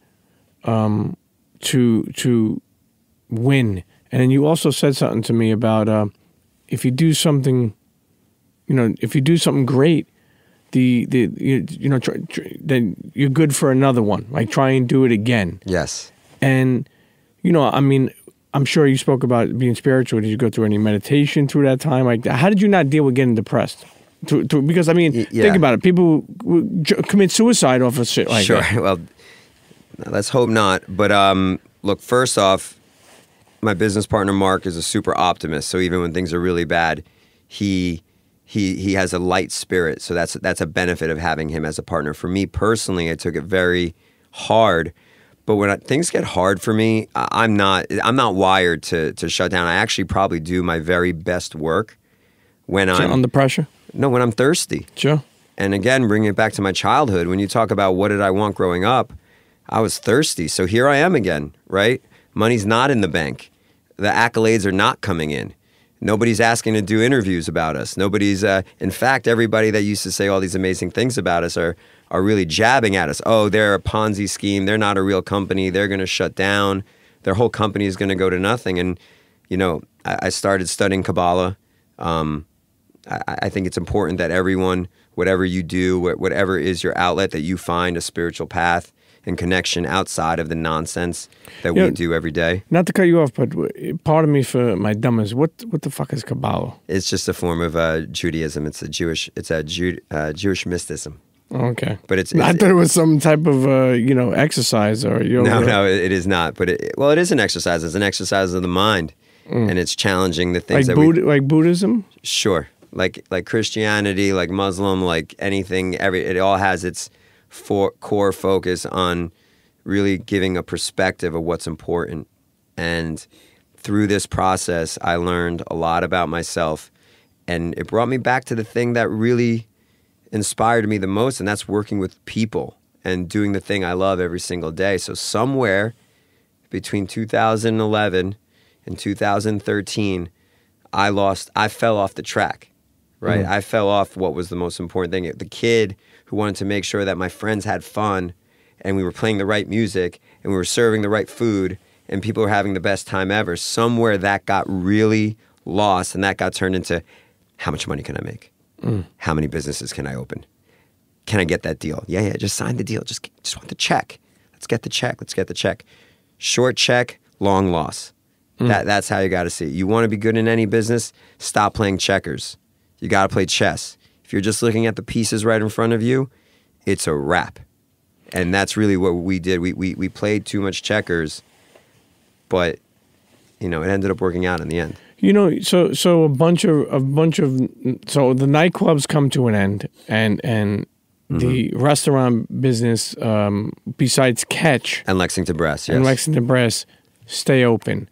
B: to win. And then you also said something to me about if you do something, you know, if you do something great, then you're good for another one. Like try and do it again.
C: Yes.
B: And I mean, I'm sure you spoke about being spiritual. Did you go through any meditation through that time? Like, how did you not deal with getting depressed? Because I mean, think about it. People commit suicide off of shit like that.
C: Sure. Well, let's hope not. But look, first off, my business partner Mark is a super optimist. So even when things are really bad, he has a light spirit. So that's a benefit of having him as a partner. For me personally, I took it very hard. But when things get hard for me, I'm not wired to shut down. I actually probably do my very best work when I'm
B: under pressure.
C: No, when I'm thirsty.
B: Sure.
C: And again, bringing it back to my childhood, when you talk about what did I want growing up, I was thirsty. So here I am again, right? Money's not in the bank. The accolades are not coming in. Nobody's asking to do interviews about us. Nobody's, in fact, everybody that used to say all these amazing things about us are really jabbing at us. Oh, they're a Ponzi scheme. They're not a real company. They're going to shut down. Their whole company is going to go to nothing. And, I started studying Kabbalah. I think it's important that everyone, whatever you do, whatever is your outlet, that you find a spiritual path and connection outside of the nonsense that we do every day.
B: Not to cut you off, but pardon me for my dumbness. What the fuck is Kabbalah?
C: It's just a form of Judaism. It's a Jewish mysticism.
B: Okay,
C: but it's
B: I thought it was some type of exercise or yoga.
C: No, it is not. But it is an exercise. It's an exercise of the mind, and it's challenging the things
B: like Buddhism.
C: Sure. Like Christianity, like Muslim, like anything, it all has its core focus on really giving a perspective of what's important. And through this process, I learned a lot about myself, and it brought me back to the thing that really inspired me the most, and that's working with people and doing the thing I love every single day. So somewhere between 2011 and 2013, I fell off the track. Right? I fell off what was the most important thing. The kid who wanted to make sure that my friends had fun and we were playing the right music and we were serving the right food and people were having the best time ever. Somewhere that got really lost, and that got turned into, how much money can I make? How many businesses can I open? Can I get that deal? Yeah, just sign the deal. Just want the check. Let's get the check. Short check, long loss. That's how you got to see it. You want to be good in any business, stop playing checkers. You got to play chess. If you're just looking at the pieces right in front of you, it's a wrap. And that's really what we did. We played too much checkers, but it ended up working out in the end.
B: So the nightclubs come to an end, and the restaurant business, besides Catch
C: and Lexington Brass, yes.
B: And Lexington Brass, stay open.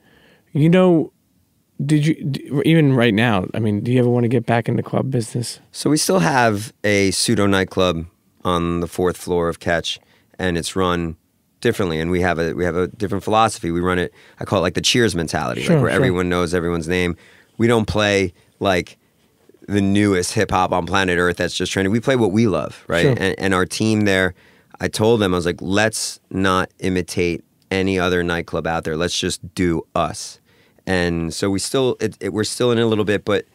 B: Did you, even right now, I mean, do you ever want to get back in the club business?
C: So we still have a pseudo nightclub on the 4th floor of Catch, and it's run differently, and we have a different philosophy. We run it, I call it like the Cheers mentality, where everyone knows everyone's name. We don't play like the newest hip hop on planet Earth that's just trending. We play what we love, right? Sure. And our team there, I told them, I was like, let's not imitate any other nightclub out there. Let's just do us. And so we're still in it a little bit, but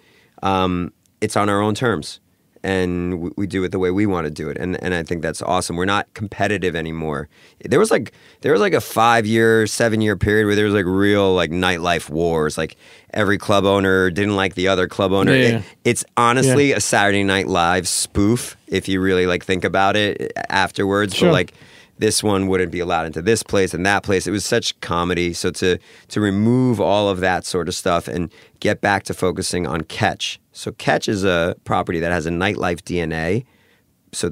C: it's on our own terms, and we do it the way we want to do it. And I think that's awesome. We're not competitive anymore. There was like a 5-year, 7-year period where there was like real like nightlife wars. Like every club owner didn't like the other club owner.
B: Yeah.
C: It's honestly a Saturday Night Live spoof if you really like think about it afterwards.
B: Sure.
C: But like, this one wouldn't be allowed into this place and that place. It was such comedy. So to remove all of that sort of stuff and get back to focusing on Catch. So Catch is a property that has a nightlife DNA. So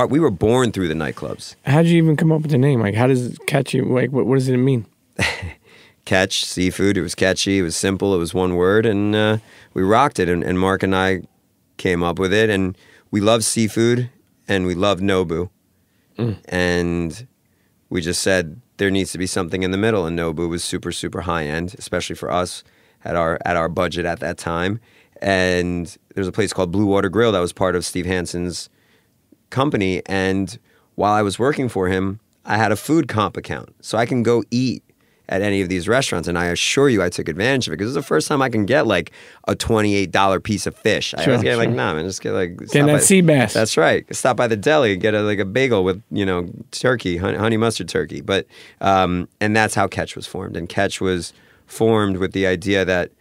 C: we were born through the nightclubs.
B: How did you even come up with the name? Like, how does Catch, like, what does it mean?
C: Catch, seafood. It was catchy. It was simple. It was one word, and we rocked it. And Mark and I came up with it. And we love seafood, and we love Nobu. And we just said there needs to be something in the middle, and Nobu was super, super high end, especially for us at our budget at that time. And there's a place called Blue Water Grill that was part of Steve Hansen's company. And while I was working for him, I had a food comp account, so I can go eat at any of these restaurants. And I assure you I took advantage of it because it was the first time I can get like a $28 piece of fish. I was getting like, nah, man, just get like...
B: Getting that sea bass.
C: That's right. Stop by the deli and get a bagel with, turkey, honey mustard turkey. But, and that's how Catch was formed. And Catch was formed with the idea that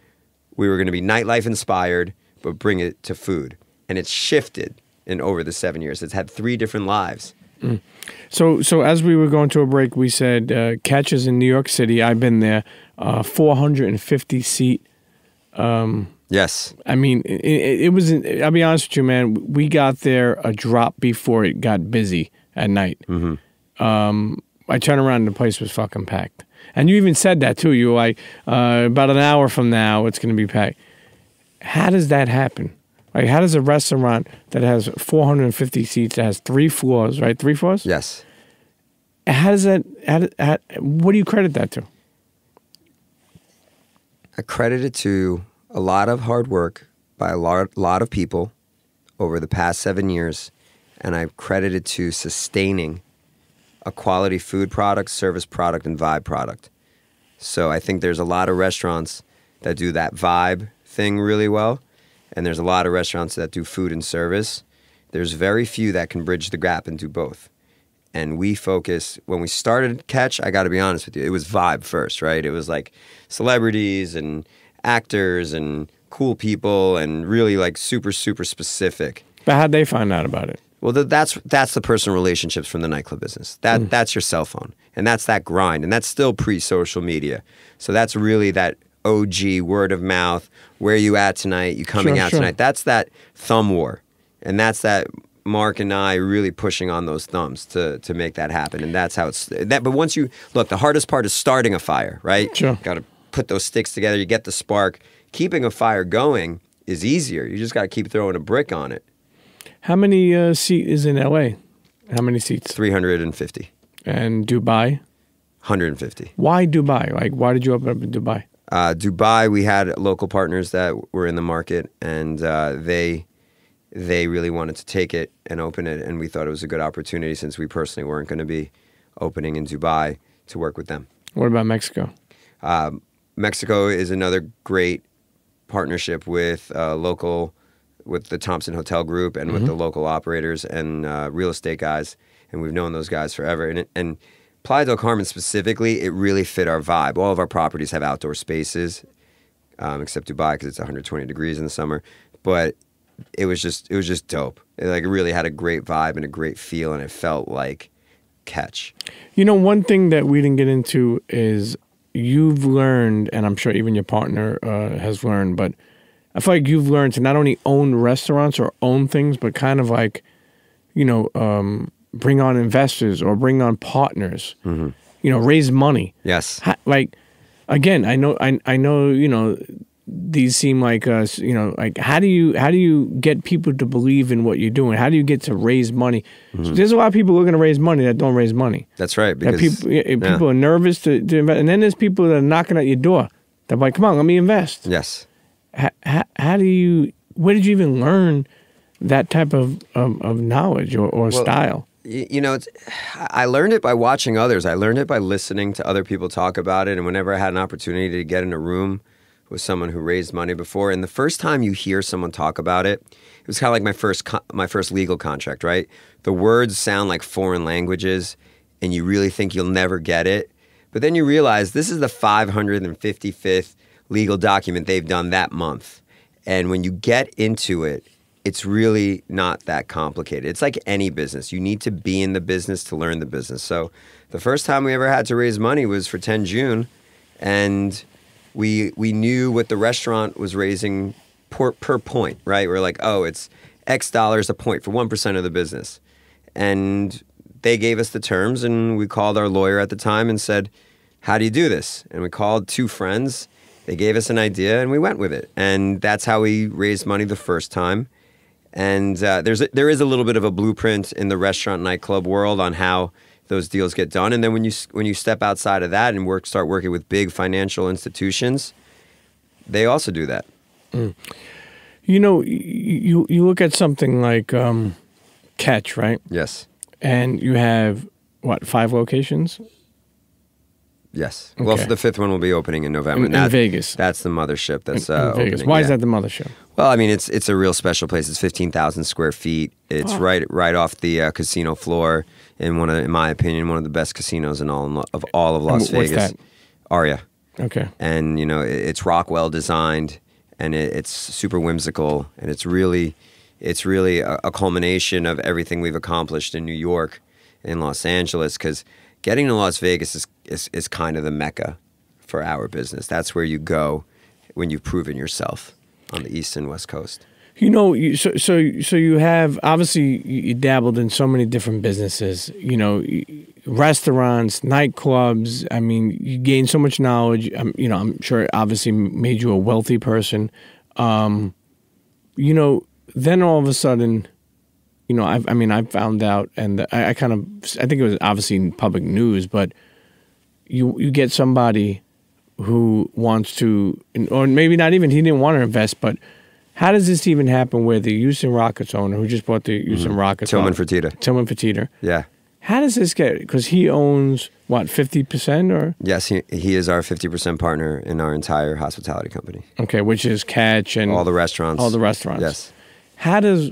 C: we were going to be nightlife inspired, but bring it to food. And it's shifted in over the 7 years. It's had 3 different lives.
B: Mm. So as we were going to a break, we said Catch is in New York City. I've been there. 450 seat.
C: Yes.
B: I mean, it was. I'll be honest with you, man. We got there a drop before it got busy at night. Mm-hmm. I turned around and the place was fucking packed. And you even said that too. You were like, about an hour from now, it's going to be packed. How does that happen? Like, how does a restaurant that has 450 seats, that has 3 floors, right? 3 floors?
C: Yes.
B: How does that, what do you credit that to?
C: I credit it to a lot of hard work by a lot of people over the past 7 years. And I credit it to sustaining a quality food product, service product, and vibe product. So I think there's a lot of restaurants that do that vibe thing really well. And there's a lot of restaurants that do food and service. There's very few that can bridge the gap and do both. And we focus, when we started Catch, I got to be honest with you, it was vibe first, right? It was like celebrities and actors and cool people and really like super, super specific.
B: But how'd they find out about it?
C: Well, that's the personal relationships from the nightclub business. That's your cell phone. And that's that grind. And that's still pre-social media. So that's really that OG, word of mouth, where you at tonight, you coming out tonight. That's that thumb war. And that's that Mark and I really pushing on those thumbs to make that happen. And that's how but once you, look, the hardest part is starting a fire, right?
B: Sure.
C: Got to put those sticks together, you get the spark. Keeping a fire going is easier. You just got to keep throwing a brick on it.
B: How many seats is in LA? How many seats?
C: 350.
B: And Dubai?
C: 150.
B: Why Dubai? Like, why did you open up in Dubai?
C: Dubai, we had local partners that were in the market, and they really wanted to take it and open it, and we thought it was a good opportunity since we personally weren't going to be opening in Dubai to work with them.
B: What about Mexico?
C: Mexico is another great partnership with the Thompson Hotel Group and with the local operators and real estate guys, and we've known those guys forever. And Playa del Carmen specifically, it really fit our vibe. All of our properties have outdoor spaces, except Dubai because it's 120 degrees in the summer. But it was just dope. It really had a great vibe and a great feel, and it felt like Catch. You
B: know, one thing that we didn't get into is you've learned, and I'm sure even your partner has learned, but I feel like you've learned to not only own restaurants or own things, but kind of like, bring on investors or bring on partners, raise money.
C: Yes.
B: Again, I know, these seem like like how do you get people to believe in what you're doing? How do you get to raise money? So there's a lot of people looking to raise money that don't raise money.
C: That's right. Because
B: people are nervous to invest, and then there's people that are knocking at your door. They're like, "Come on, let me invest."
C: Yes.
B: How do you? Where did you even learn that type of knowledge or style?
C: I learned it by watching others. I learned it by listening to other people talk about it. And whenever I had an opportunity to get in a room with someone who raised money before, and the first time you hear someone talk about it, it was kind of like my first legal contract, right? The words sound like foreign languages, and you really think you'll never get it. But then you realize this is the 555th legal document they've done that month. And when you get into it, it's really not that complicated. It's like any business. You need to be in the business to learn the business. So the first time we ever had to raise money was for TenJune, and we knew what the restaurant was raising per point, right? We're like, oh, it's X dollars a point for 1% of the business. And they gave us the terms, and we called our lawyer at the time and said, how do you do this? And we called 2 friends. They gave us an idea, and we went with it. And that's how we raised money the first time. And there is a little bit of a blueprint in the restaurant nightclub world on how those deals get done. And then when you step outside of that and start working with big financial institutions, they also do that.
B: Mm. You look at something like Catch, right?
C: Yes.
B: And you have, what, 5 locations?
C: Yes.
B: Okay.
C: Well, the fifth one will be opening in November.
B: In Vegas.
C: That's the mothership that's
B: in
C: opening.
B: Vegas. Why is that the mothership?
C: Well, I mean, it's a real special place. It's 15,000 square feet. It's right off the casino floor in in my opinion, one of the best casinos in all of Las Vegas.
B: What's that?
C: Aria.
B: Okay.
C: And it's Rockwell designed, and it's super whimsical, and it's really a culmination of everything we've accomplished in New York, in Los Angeles, because getting to Las Vegas is kind of the mecca for our business. That's where you go when you've proven yourself on the East and West Coast.
B: So you have, obviously you dabbled in so many different businesses, restaurants, nightclubs. I mean, you gained so much knowledge. I'm sure it obviously made you a wealthy person. Then all of a sudden, I found out, and I think it was obviously in public news, but you get somebody who wants to, or maybe not even, he didn't want to invest, but how does this even happen where the Houston Rockets owner, who just bought the Houston Rockets,
C: Tillman Fertitta. Yeah.
B: How does this get, because he owns, what, 50% or?
C: Yes, he is our 50% partner in our entire hospitality company.
B: Okay, which is Catch and
C: all the restaurants. Yes.
B: How does,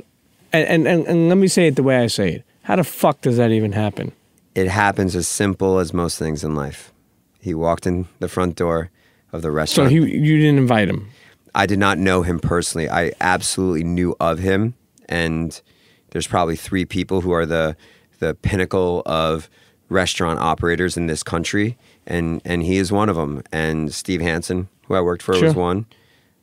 B: and let me say it the way I say it, how the fuck does that even happen?
C: It happens as simple as most things in life. He walked in the front door of the restaurant.
B: So you didn't invite him?
C: I did not know him personally. I absolutely knew of him, and there's probably 3 people who are the pinnacle of restaurant operators in this country, and he is one of them. And Steve Hansen, who I worked for, was one.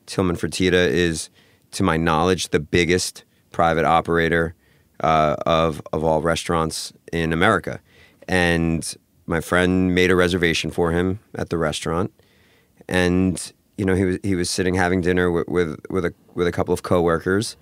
C: Tillman Fertitta is, to my knowledge, the biggest private operator of all restaurants in America. And my friend made a reservation for him at the restaurant, and he was sitting having dinner with a couple of coworkers,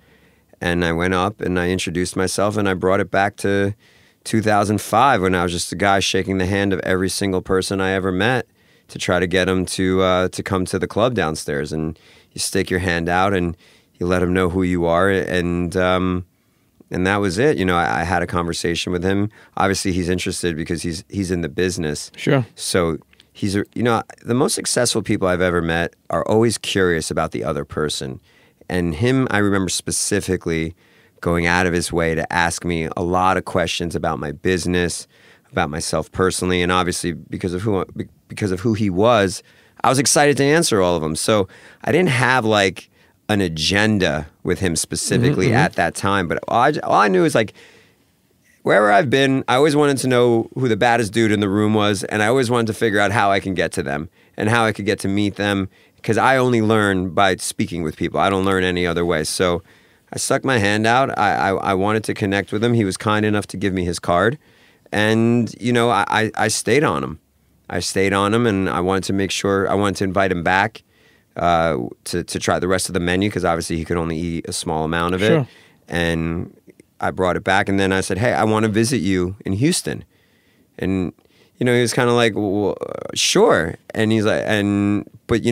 C: and I went up and I introduced myself, and I brought it back to 2005 when I was just a guy shaking the hand of every single person I ever met to try to get them to come to the club downstairs. And you stick your hand out and you let them know who you are, and that was it. I had a conversation with him. Obviously, he's interested because he's in the business.
B: Sure.
C: So the most successful people I've ever met are always curious about the other person. And him, I remember specifically going out of his way to ask me a lot of questions about my business, about myself personally, and obviously because of who he was, I was excited to answer all of them. So I didn't have like an agenda with him specifically at that time, but all I knew is like, wherever I've been, I always wanted to know who the baddest dude in the room was, and I always wanted to figure out how I can get to them and how I could get to meet them, because I only learn by speaking with people. I don't learn any other way. So I stuck my hand out. I wanted to connect with him. He was kind enough to give me his card, and I stayed on him. I stayed on him, and I wanted to make sure, I wanted to invite him back to try the rest of the menu, because obviously he could only eat a small amount of it. And I brought it back, and then I said, hey, I want to visit you in Houston. And, he was kind of like, well, sure. And he's like, but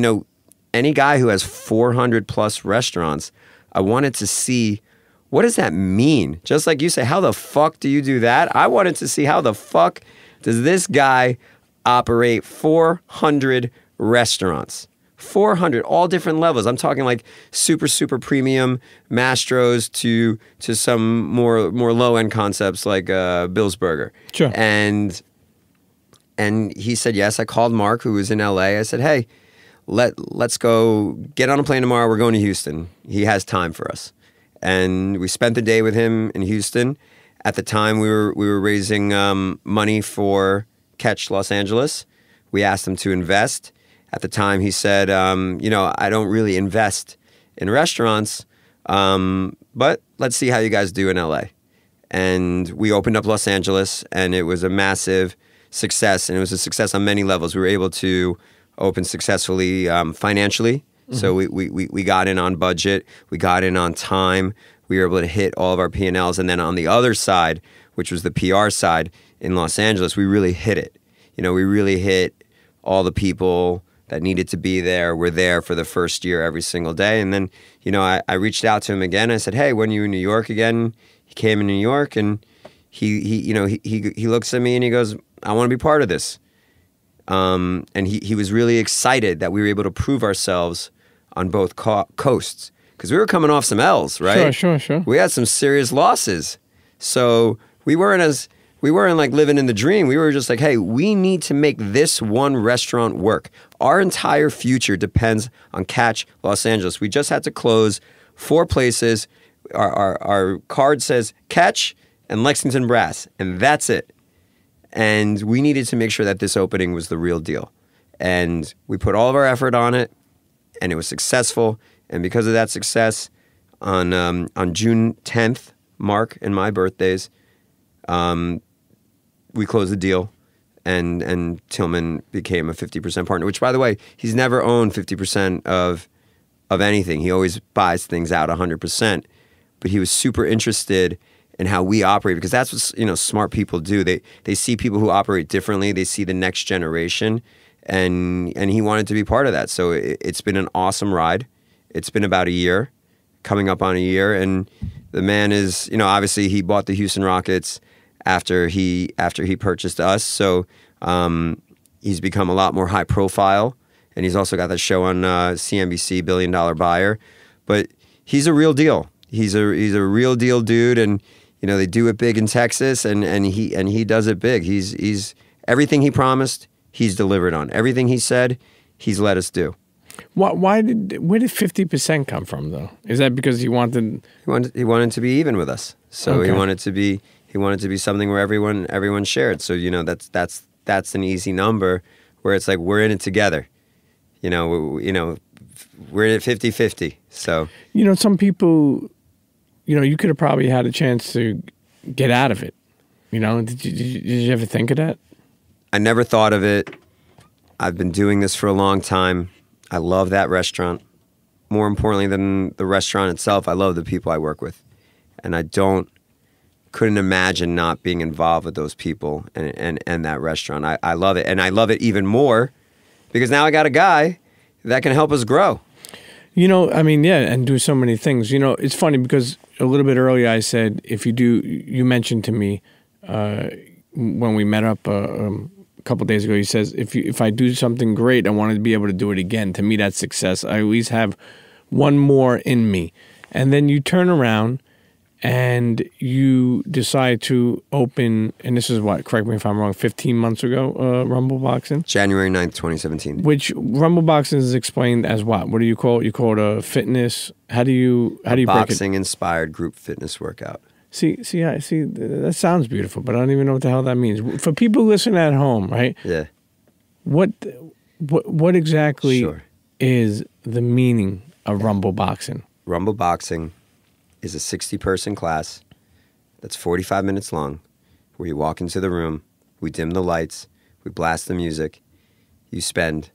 C: any guy who has 400 plus restaurants, I wanted to see, what does that mean? Just like you say, how the fuck do you do that? I wanted to see, how the fuck does this guy operate 400 restaurants? 400, all different levels. I'm talking like super, super premium Mastros to some more low-end concepts like Bill's Burger.
B: Sure.
C: And he said yes. I called Mark, who was in LA. I said, hey, let's go get on a plane tomorrow. We're going to Houston. He has time for us. And we spent the day with him in Houston. At the time, we were raising money for Catch Los Angeles. We asked him to invest. At the time, he said, I don't really invest in restaurants, but let's see how you guys do in LA. And we opened up Los Angeles, and it was a massive success, and it was a success on many levels. We were able to open successfully financially. So we got in on budget. We got in on time. We were able to hit all of our P&Ls. And then on the other side, which was the PR side in Los Angeles, we really hit it. We really hit all the people that needed to be there were there for the first year every single day. And then, I reached out to him again. I said, hey, when are you in New York again? He came in New York, and he looks at me and he goes, I want to be part of this. And he was really excited that we were able to prove ourselves on both coasts, because we were coming off some L's, right?
B: Sure.
C: We had some serious losses, so we weren't like living in the dream. We were just like, hey, we need to make this one restaurant work. Our entire future depends on Catch Los Angeles. We just had to close 4 places. Our card says Catch and Lexington Brass, and that's it. And we needed to make sure that this opening was the real deal. And we put all of our effort on it, and it was successful. And because of that success, on June 10th, Mark and my birthdays, we closed the deal, and Tillman became a 50% partner, which, by the way, he's never owned 50% of anything. He always buys things out 100%. But he was super interested in how we operate, because that's what smart people do. They see people who operate differently. They see the next generation, and he wanted to be part of that. So it's been an awesome ride. It's been about a year, coming up on a year, and the man is, obviously he bought the Houston Rockets after he purchased us. So he's become a lot more high profile, and he's also got that show on CNBC, Billion Dollar Buyer. But he's a real deal. He's a real deal dude, and they do it big in Texas, and he does it big. He's everything he promised, he's delivered on. Everything he said, he's let us do.
B: Where did 50% come from, though? Is that because he wanted
C: to be even with us? So
B: Okay.
C: he wanted to be something where everyone shared. So that's an easy number where it's like we're in it together. We're in it 50-50. So
B: some people, you could have probably had a chance to get out of it. Did you ever think of that?
C: I never thought of it. I've been doing this for a long time. I love that restaurant. More importantly than the restaurant itself, I love the people I work with. And I couldn't imagine not being involved with those people and that restaurant. I love it. And I love it even more because now I got a guy that can help us grow.
B: And do so many things. It's funny because a little bit earlier I said, you mentioned to me when we met up a couple of days ago, he says, if I do something great, I want to be able to do it again. To me, that's success. I always have one more in me. And then you turn around and you decide to open, and this is what, correct me if I'm wrong, 15 months ago, Rumble Boxing?
C: January 9th, 2017.
B: Which Rumble Boxing is explained as what? What do you call it? You call it a fitness? How do you break it?
C: Boxing-inspired group fitness workout.
B: See, that sounds beautiful, but I don't even know what the hell that means. For people listening at home, right?
C: Yeah.
B: What exactly
C: Sure.
B: is the meaning of Rumble Boxing?
C: Rumble Boxing is a 60-person class that's 45 minutes long, where you walk into the room, we dim the lights, we blast the music, you spend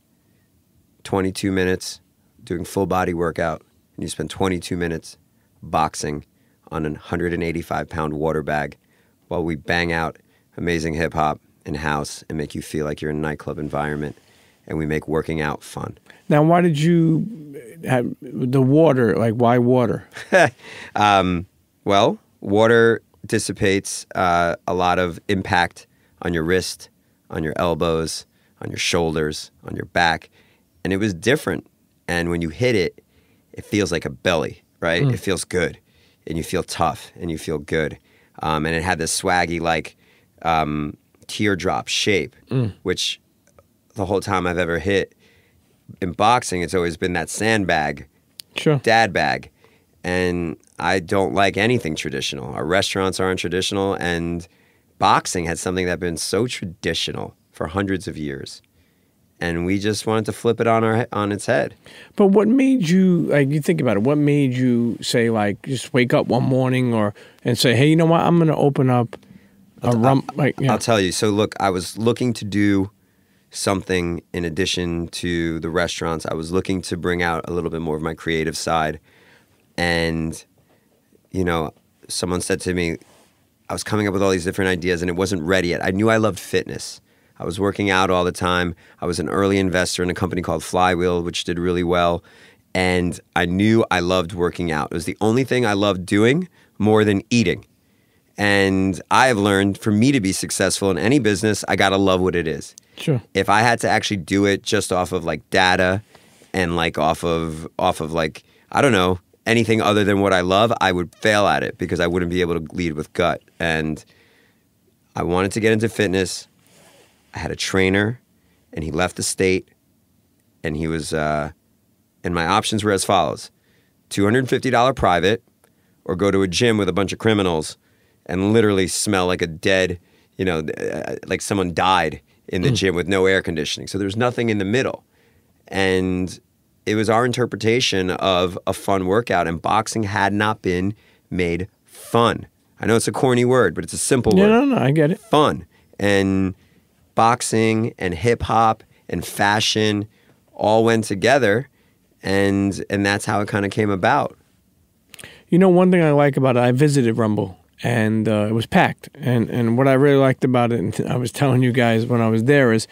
C: 22 minutes doing full body workout, and you spend 22 minutes boxing on a 185-pound water bag while we bang out amazing hip-hop and house and make you feel like you're in a nightclub environment, and we make working out fun.
B: Now, why did you have the water? Like, why water?
C: Well, water dissipates a lot of impact on your wrist, on your elbows, on your shoulders, on your back, and it was different. And when you hit it, it feels like a belly, right? It feels good. And you feel tough, and you feel good. And it had this swaggy, like, teardrop shape, which the whole time I've ever hit in boxing, it's always been that sandbag,
B: Sure.
C: dad bag. And I don't like anything traditional. Our restaurants aren't traditional, and boxing had something that had been so traditional for hundreds of years. And we just wanted to flip it on its head.
B: But what made you, like, you think about it, what made you say, like, just wake up one morning and say, hey, you know what, I'm going to open up
C: I'll tell you. So, look, I was looking to do something in addition to the restaurants. I was looking to bring out a little bit more of my creative side. And, someone said to me, I was coming up with all these different ideas, and it wasn't ready yet. I knew I loved fitness. I was working out all the time. I was an early investor in a company called Flywheel, which did really well. And I knew I loved working out. It was the only thing I loved doing more than eating. And I've learned for me to be successful in any business, I got to love what it is.
B: Sure.
C: If I had to actually do it just off of like data and like off of like, I don't know, anything other than what I love, I would fail at it because I wouldn't be able to lead with gut. And I wanted to get into fitness. I had a trainer and he left the state and he was, and my options were as follows: $250 private, or go to a gym with a bunch of criminals and literally smell like a dead, you know, like someone died in the gym with no air conditioning. So there's nothing in the middle. And it was our interpretation of a fun workout, and boxing had not been made fun. I know it's a corny word, but it's a simple word.
B: No, I get it.
C: Fun. And boxing and hip hop and fashion all went together, and that's how it kind of came about.
B: You know, one thing I like about it, I visited Rumble, and it was packed. And what I really liked about it, and I was telling you guys when I was there, is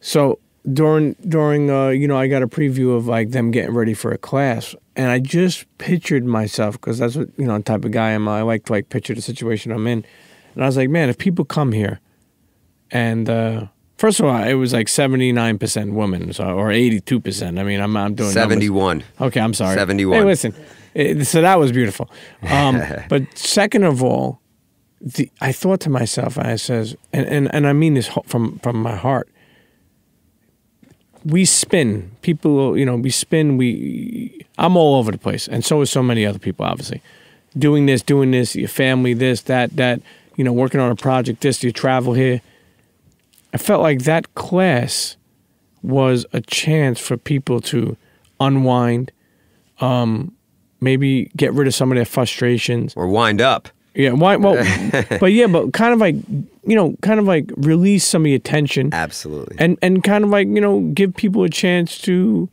B: so during you know, I got a preview of like them getting ready for a class, and I just pictured myself, because that's what, you know, the type of guy I am. I like to like picture the situation I'm in, and I was like, man, if people come here, and first of all, it was like 79% women, so, or 82%. I mean, I'm doing
C: 71.
B: Numbers. Okay, I'm sorry.
C: 71.
B: Hey, listen. So that was beautiful. But second of all, I thought to myself, I says, and I mean this from my heart. We spin. People, you know, we spin. I'm all over the place, and so is so many other people, obviously. Doing this, your family, this, that, you know, working on a project, this, you travel here. I felt like that class was a chance for people to unwind, maybe get rid of some of their frustrations.
C: Or wind up.
B: Yeah, but kind of like, you know, kind of like release some of your tension.
C: Absolutely.
B: And kind of like, you know, give people a chance to,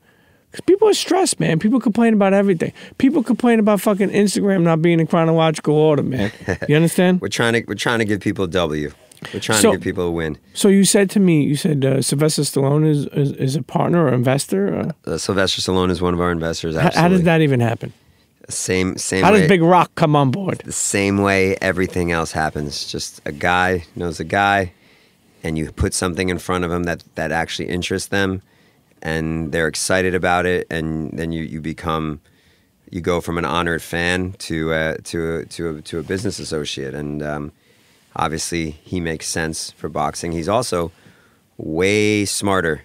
B: because people are stressed, man. People complain about everything. People complain about fucking Instagram not being in chronological order, man. You understand?
C: We're trying to give people a W. We're trying to give people a win.
B: So you said to me, Sylvester Stallone is a partner or investor? Or?
C: Sylvester Stallone is one of our investors. Absolutely.
B: How did that even happen?
C: Same
B: How
C: way.
B: does Big Rock come on board?
C: The same way everything else happens. Just a guy knows a guy, and you put something in front of them that actually interests them, and they're excited about it, and then you go from an honored fan to a business associate, and obviously he makes sense for boxing. He's also way smarter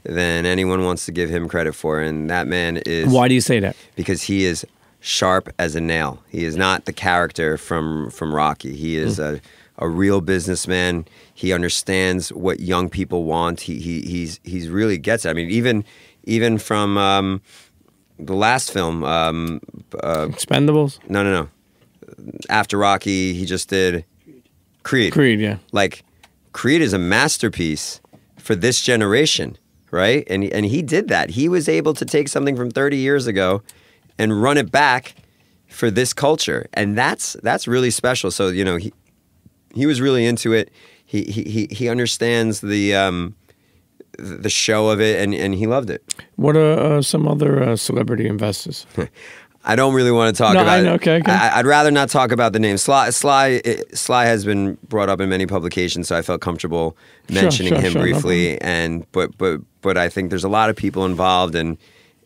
C: than anyone wants to give him credit for, and that man is.
B: Why do you say that?
C: Because he is sharp as a nail. He is not the character from Rocky. He is a real businessman. He understands what young people want. He's really gets it. I mean, even from the last film,
B: Expendables?
C: No. After Rocky, he just did Creed.
B: Creed, yeah.
C: Like, Creed is a masterpiece for this generation, right? And he did that. He was able to take something from 30 years ago and run it back for this culture, and that's really special. So, you know, he was really into it. He understands the show of it, and he loved it.
B: What are some other celebrity investors?
C: I don't really want to talk about it.
B: Okay.
C: I'd rather not talk about the name. Sly has been brought up in many publications, so I felt comfortable mentioning him briefly. No but I think there's a lot of people involved, and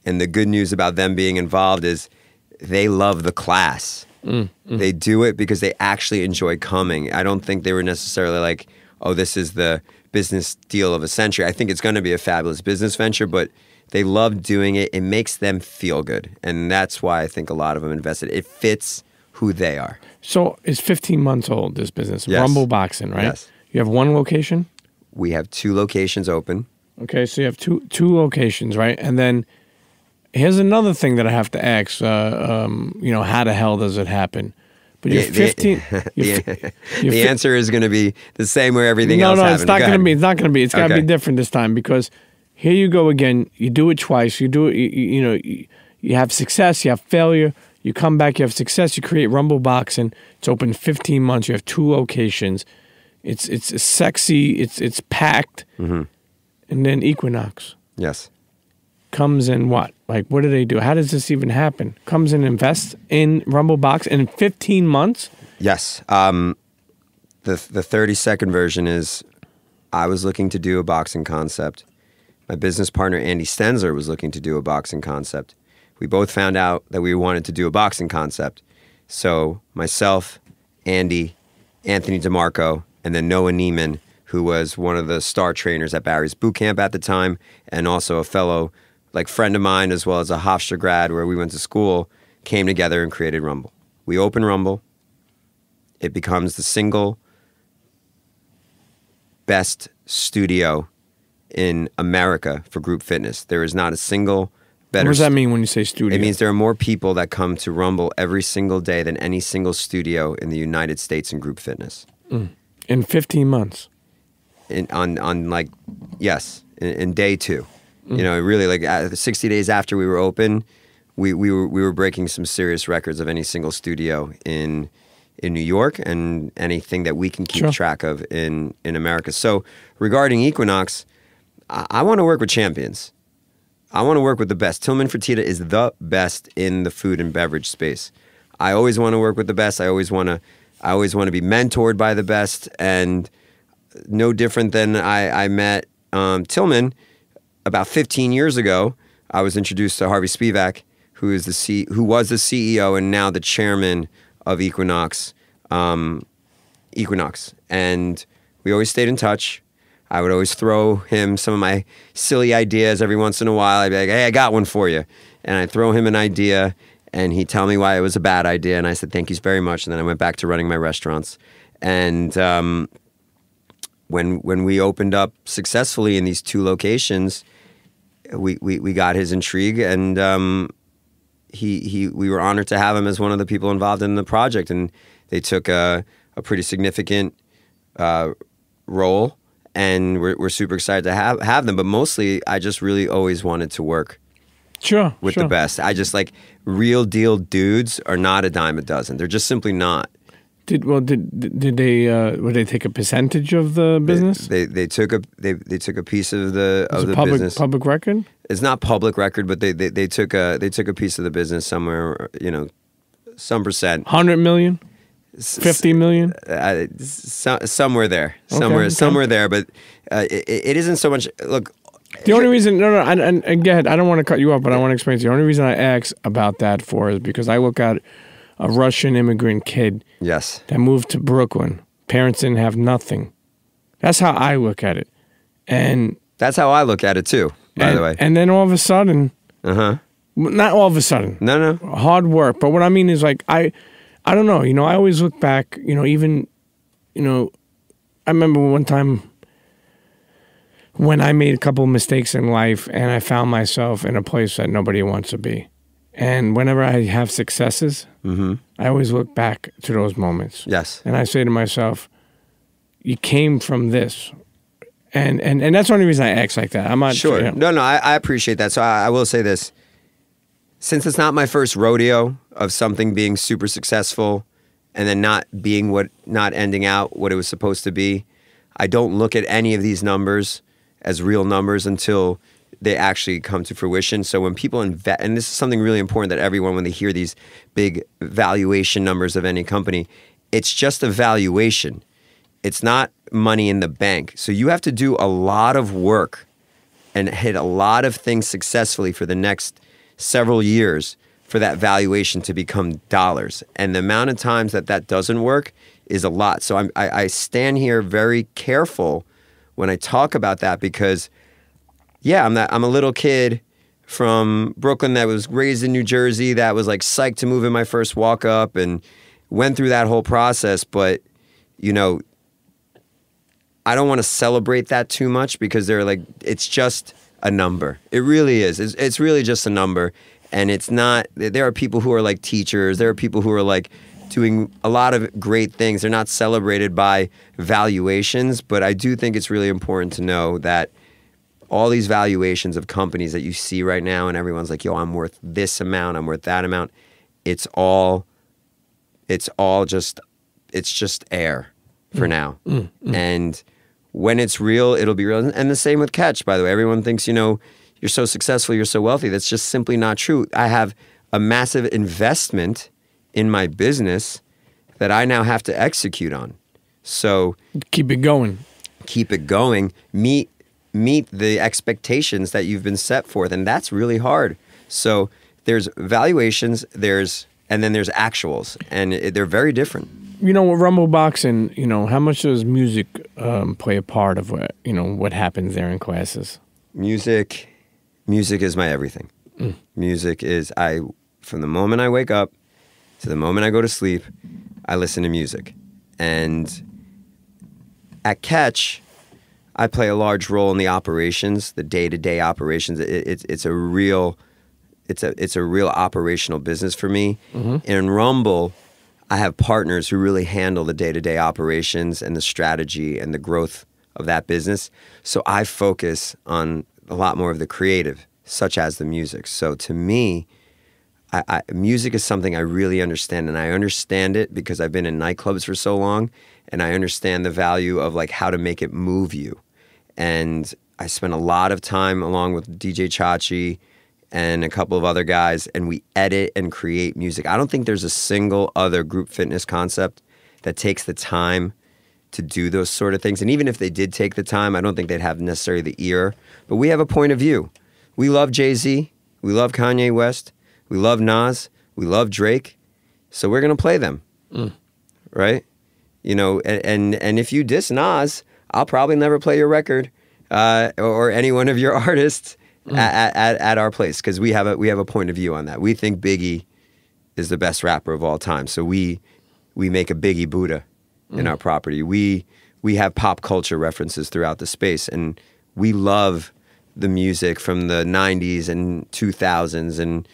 C: the good news about them being involved is they love the class. They do it because they actually enjoy coming. I don't think they were necessarily like, oh, this is the business deal of a century. I think it's going to be a fabulous business venture, but they love doing it. It makes them feel good. And that's why I think a lot of them invested. It fits who they are. So
B: it's 15 months old, this business.
C: Yes.
B: Rumble Boxing, right?
C: Yes.
B: You have one location?
C: We have 2 locations open.
B: Okay, so you have two locations, right? And then here's another thing that I have to ask. You know, how the hell does it happen? But you're 15.
C: The answer is going to be the same where everything else happens.
B: No, it's not going to be. It's not going to be. It's got to be different this time, because here you go again. You do it twice. You do it. You know, you have success. You have failure. You come back. You have success. You create Rumble Boxing. It's open 15 months. You have 2 locations. It's sexy. It's packed. And then Equinox.
C: Yes.
B: comes in what? Like, what do they do? How does this even happen? Comes and invests in Rumble Box in 15 months?
C: Yes. The 30-second version is I was looking to do a boxing concept. My business partner, Andy Stenzer, was looking to do a boxing concept. We both found out that we wanted to do a boxing concept. So myself, Andy, Anthony DeMarco, and then Noah Neiman, who was one of the star trainers at Barry's boot camp at the time, and also a fellow friend of mine, as well as a Hofstra grad where we went to school, came together and created Rumble. We open Rumble. It becomes the single best studio in America for group fitness. There is not a single better.
B: What does that mean when you say studio?
C: It means there are more people that come to Rumble every single day than any single studio in the United States in group fitness.
B: In 15 months.
C: In day 2. You know, really, 60 days after we were open, we were breaking some serious records of any single studio in New York and anything that we can keep track of in America. So regarding Equinox, I want to work with champions. I want to work with the best. Tillman Fertitta is the best in the food and beverage space. I always want to work with the best. I always want to be mentored by the best. And no different than I met Tillman about 15 years ago. I was introduced to Harvey Spivak, who was the CEO and now the chairman of Equinox. And we always stayed in touch. I would always throw him some of my silly ideas every once in a while. I'd be like, hey, I got one for you. And I'd throw him an idea, and he'd tell me why it was a bad idea. And I said, thank you very much. And then I went back to running my restaurants. And when we opened up successfully in these 2 locations, we got his intrigue, and we were honored to have him as one of the people involved in the project. And they took a pretty significant role. And we're super excited to have them. But mostly, I just really always wanted to work with the best. I just real deal dudes are not a dime a dozen. They're just simply not. Did
B: they take a percentage of the business?
C: They took a piece of the business.
B: Public record?
C: It's not public record, but they took a piece of the business somewhere. Some percent.
B: 100 million. 50 million?
C: Somewhere there. Somewhere there. But it isn't so much. Look.
B: The only reason, and again, I don't want to cut you off, but I want to explain to you. The only reason I ask about that is because I look at a Russian immigrant kid that moved to Brooklyn. Parents didn't have nothing. That's how I look at it. And
C: that's how I look at it too, by the way.
B: And then all of a sudden, not all of a sudden.
C: No.
B: Hard work. But what I mean is I don't know, I always look back, I remember one time when I made a couple of mistakes in life and I found myself in a place that nobody wants to be. And whenever I have successes, I always look back to those moments.
C: Yes.
B: And I say to myself, you came from this. And that's the only reason I act like that. I'm not
C: sure. No, I appreciate that. So I will say this. Since it's not my first rodeo of something being super successful and then not ending out what it was supposed to be, I don't look at any of these numbers as real numbers until they actually come to fruition. So when people invest, and this is something really important that everyone, when they hear these big valuation numbers of any company, it's just a valuation. It's not money in the bank. So you have to do a lot of work and hit a lot of things successfully for the next several years for that valuation to become dollars. And the amount of times that doesn't work is a lot. So I stand here very careful when I talk about that because, yeah, I'm a little kid from Brooklyn that was raised in New Jersey that was psyched to move in my first walk up and went through that whole process. But, I don't want to celebrate that too much because it's just a number. It really is. It's really just a number. And it's not, there are people who are teachers. There are people who are doing a lot of great things. They're not celebrated by valuations, but I do think it's really important to know that all these valuations of companies that you see right now and everyone's like, yo, I'm worth this amount, I'm worth that amount. It's just air for now. And when it's real, it'll be real. And the same with Catch, by the way. Everyone thinks, you you're so successful, you're so wealthy. That's just simply not true. I have a massive investment in my business that I now have to execute on. So
B: keep it going.
C: Keep it going. Meet the expectations that you've been set forth, and that's really hard. So there's valuations, and then there's actuals, and they're very different.
B: You know, with Rumble Boxing, you know, how much does music play a part of what, you know, what happens there in classes?
C: Music is my everything. Music is, from the moment I wake up to the moment I go to sleep, I listen to music. And at Catch, I play a large role in the operations, the day-to-day operations. It's a real operational business for me. In Rumble, I have partners who really handle the day-to-day operations and the strategy and the growth of that business. So I focus on a lot more of the creative, such as the music. So to me, music is something I really understand, and I understand it because I've been in nightclubs for so long, and I understand the value of like how to make it move you. And I spent a lot of time along with DJ Chachi and a couple of other guys, and we edit and create music. I don't think there's a single other group fitness concept that takes the time to do those sort of things. And even if they did take the time, I don't think they'd have necessarily the ear. But we have a point of view. We love Jay-Z. We love Kanye West. We love Nas. We love Drake. So we're going to play them. Right? You know, and if you diss Nas, I'll probably never play your record or any one of your artists at our place, because we have a point of view on that. We think Biggie is the best rapper of all time. So we make a Biggie Buddha in our property. We have pop culture references throughout the space, and we love the music from the 90s and 2000s and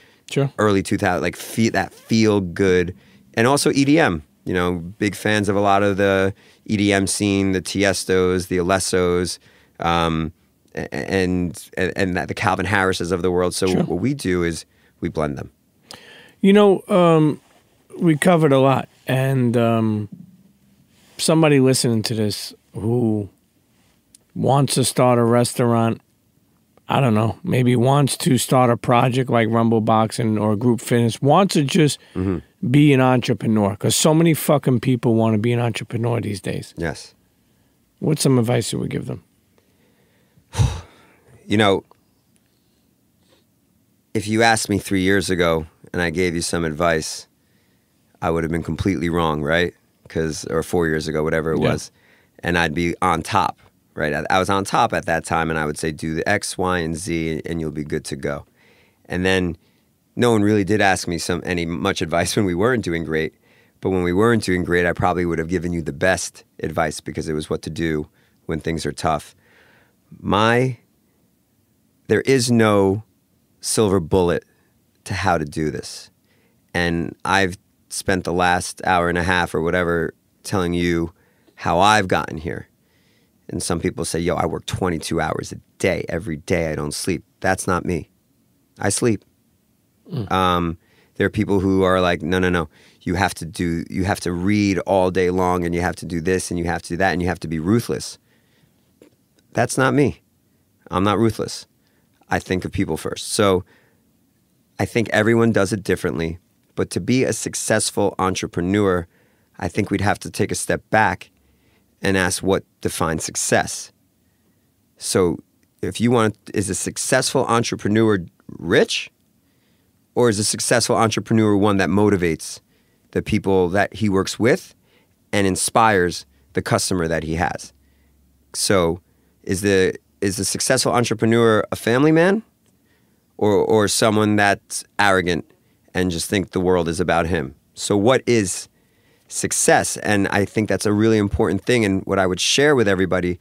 C: early 2000s, like that feel good, and also EDM. You know, big fans of a lot of the EDM scene, the Tiestos, the Alessos, and the Calvin Harrises of the world. So what we do is we blend them.
B: You know, we covered a lot, and somebody listening to this who wants to start a restaurant, I don't know, maybe wants to start a project like Rumble Boxing or Group Fitness, wants to just be an entrepreneur, because so many fucking people want to be an entrepreneur these days.
C: Yes.
B: What's some advice you would give them?
C: You know, if you asked me 3 years ago and I gave you some advice, I would have been completely wrong, right? Or 4 years ago, whatever it was. And I'd be on top, right? I was on top at that time, and I would say, do the X, Y, and Z, and you'll be good to go. And then no one really did ask me much advice when we weren't doing great. But when we weren't doing great, I probably would have given you the best advice, because it was what to do when things are tough. There is no silver bullet to how to do this. And I've spent the last hour and a half or whatever telling you how I've gotten here. And some people say, yo, I work 22 hours a day. Every day I don't sleep. That's not me. I sleep. There are people who are like, no. You have to read all day long, and you have to do this, and you have to do that, and you have to be ruthless. That's not me. I'm not ruthless. I think of people first. So I think everyone does it differently. But to be a successful entrepreneur, I think we'd have to take a step back and ask what defines success. So if you is a successful entrepreneur rich? Or is a successful entrepreneur one that motivates the people that he works with and inspires the customer that he has? So is the successful entrepreneur a family man, or someone that's arrogant and just think the world is about him? So what is success? And I think that's a really important thing. And what I would share with everybody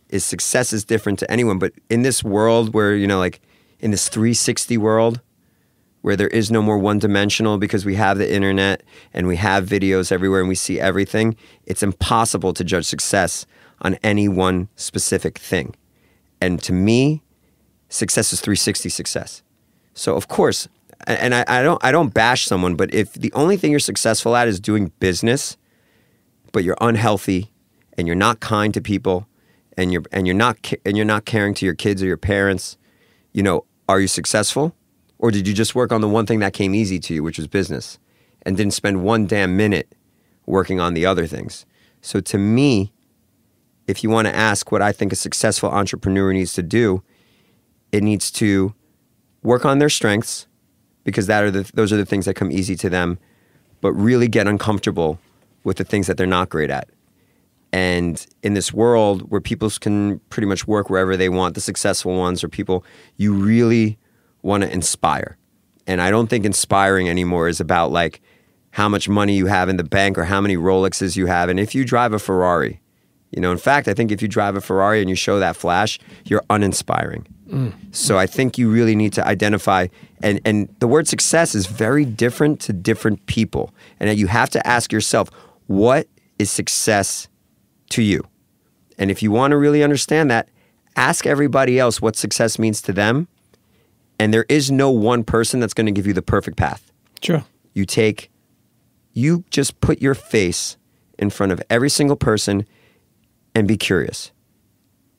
C: is success is different to anyone. But in this world where, you know, like in this 360 world, where there is no more one-dimensional, because we have the internet and we have videos everywhere and we see everything, it's impossible to judge success on any one specific thing. And to me, success is 360 success. So of course, and I don't bash someone, but if the only thing you're successful at is doing business, but you're unhealthy and you're not kind to people, and you're not caring to your kids or your parents, you know, are you successful? Or did you just work on the one thing that came easy to you, which was business, and didn't spend one damn minute working on the other things? So to me, if you want to ask what I think a successful entrepreneur needs to do, it needs to work on their strengths, because those are the things that come easy to them, but really get uncomfortable with the things that they're not great at. And in this world where people can pretty much work wherever they want, the successful ones are people you really want to inspire. And I don't think inspiring anymore is about like how much money you have in the bank or how many Rolexes you have. And if you drive a Ferrari, you know, in fact, I think if you drive a Ferrari and you show that flash, you're uninspiring. So I think you really need to identify, and the word success is very different to different people. And that you have to ask yourself, what is success to you? And if you want to really understand that, ask everybody else what success means to them. And there is no one person that's going to give you the perfect path.
B: Sure.
C: You just put your face in front of every single person and be curious.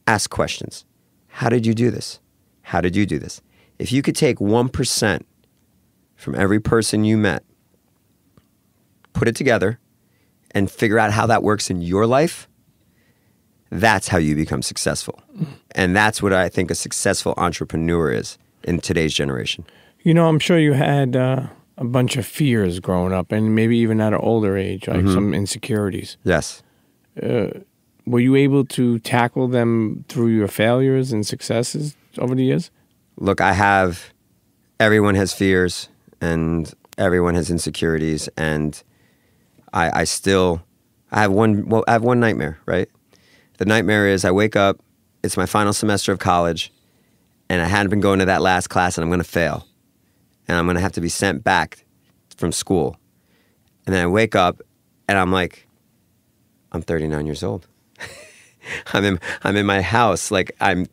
C: Ask questions. How did you do this? How did you do this? If you could take 1% from every person you met, put it together, and figure out how that works in your life, that's how you become successful. And that's what I think a successful entrepreneur is in today's generation.
B: You know, I'm sure you had a bunch of fears growing up, and maybe even at an older age, like some insecurities.
C: Yes.
B: Were you able to tackle them through your failures and successes over the years?
C: Look, everyone has fears and everyone has insecurities, and I have one nightmare, right? The nightmare is I wake up, it's my final semester of college, and I hadn't been going to that last class, and I'm going to fail. And I'm going to have to be sent back from school. And then I wake up, and I'm like, I'm 39 years old. I'm in my house. Like I'm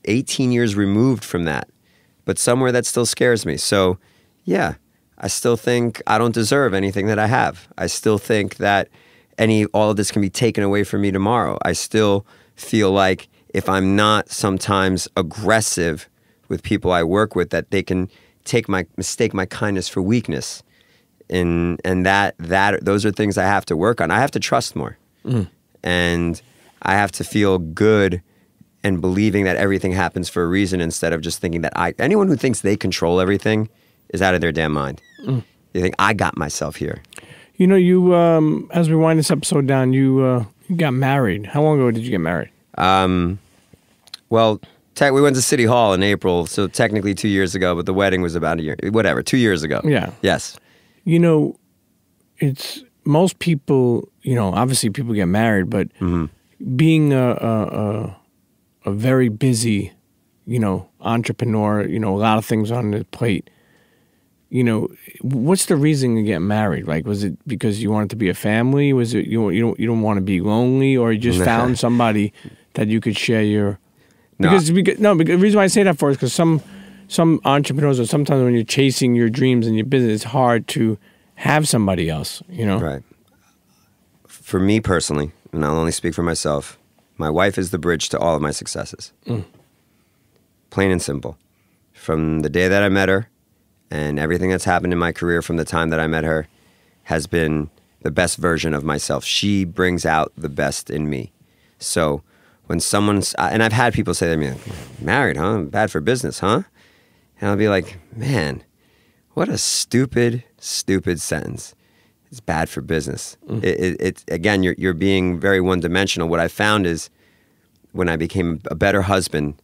C: 18 years removed from that, but somewhere that still scares me. So yeah, I still think I don't deserve anything that I have. I still think that all of this can be taken away from me tomorrow. I still feel like if I'm not sometimes aggressive with people I work with, that they can mistake my kindness for weakness. And those are things I have to work on. I have to trust more. And I have to feel good and believing that everything happens for a reason, instead of just thinking that anyone who thinks they control everything is out of their damn mind. They think I got myself here.
B: You know, you as we wind this episode down, you got married. How long ago did you get married?
C: Well, we went to City Hall in April, so technically 2 years ago, but the wedding was about 2 years ago. Yeah. Yes.
B: You know, it's most people, you know, obviously people get married, but being a very busy, you know, entrepreneur, you know, a lot of things on the plate, you know, what's the reason to get married? Like, was it because you wanted to be a family? Was it you don't want to be lonely, or you just found somebody that you could share your... Because the reason why I say that for is because some entrepreneurs, or sometimes when you're chasing your dreams and your business, it's hard to have somebody else, you know?
C: Right. For me personally, and I'll only speak for myself, my wife is the bridge to all of my successes. Plain and simple. From the day that I met her, and everything that's happened in my career from the time that I met her has been the best version of myself. She brings out the best in me. So when someone's... and I've had people say to me, married, huh? Bad for business, huh? And I'll be like, man, what a stupid, stupid sentence. It's bad for business. Again, you're being very one-dimensional. What I found is when I became a better husband,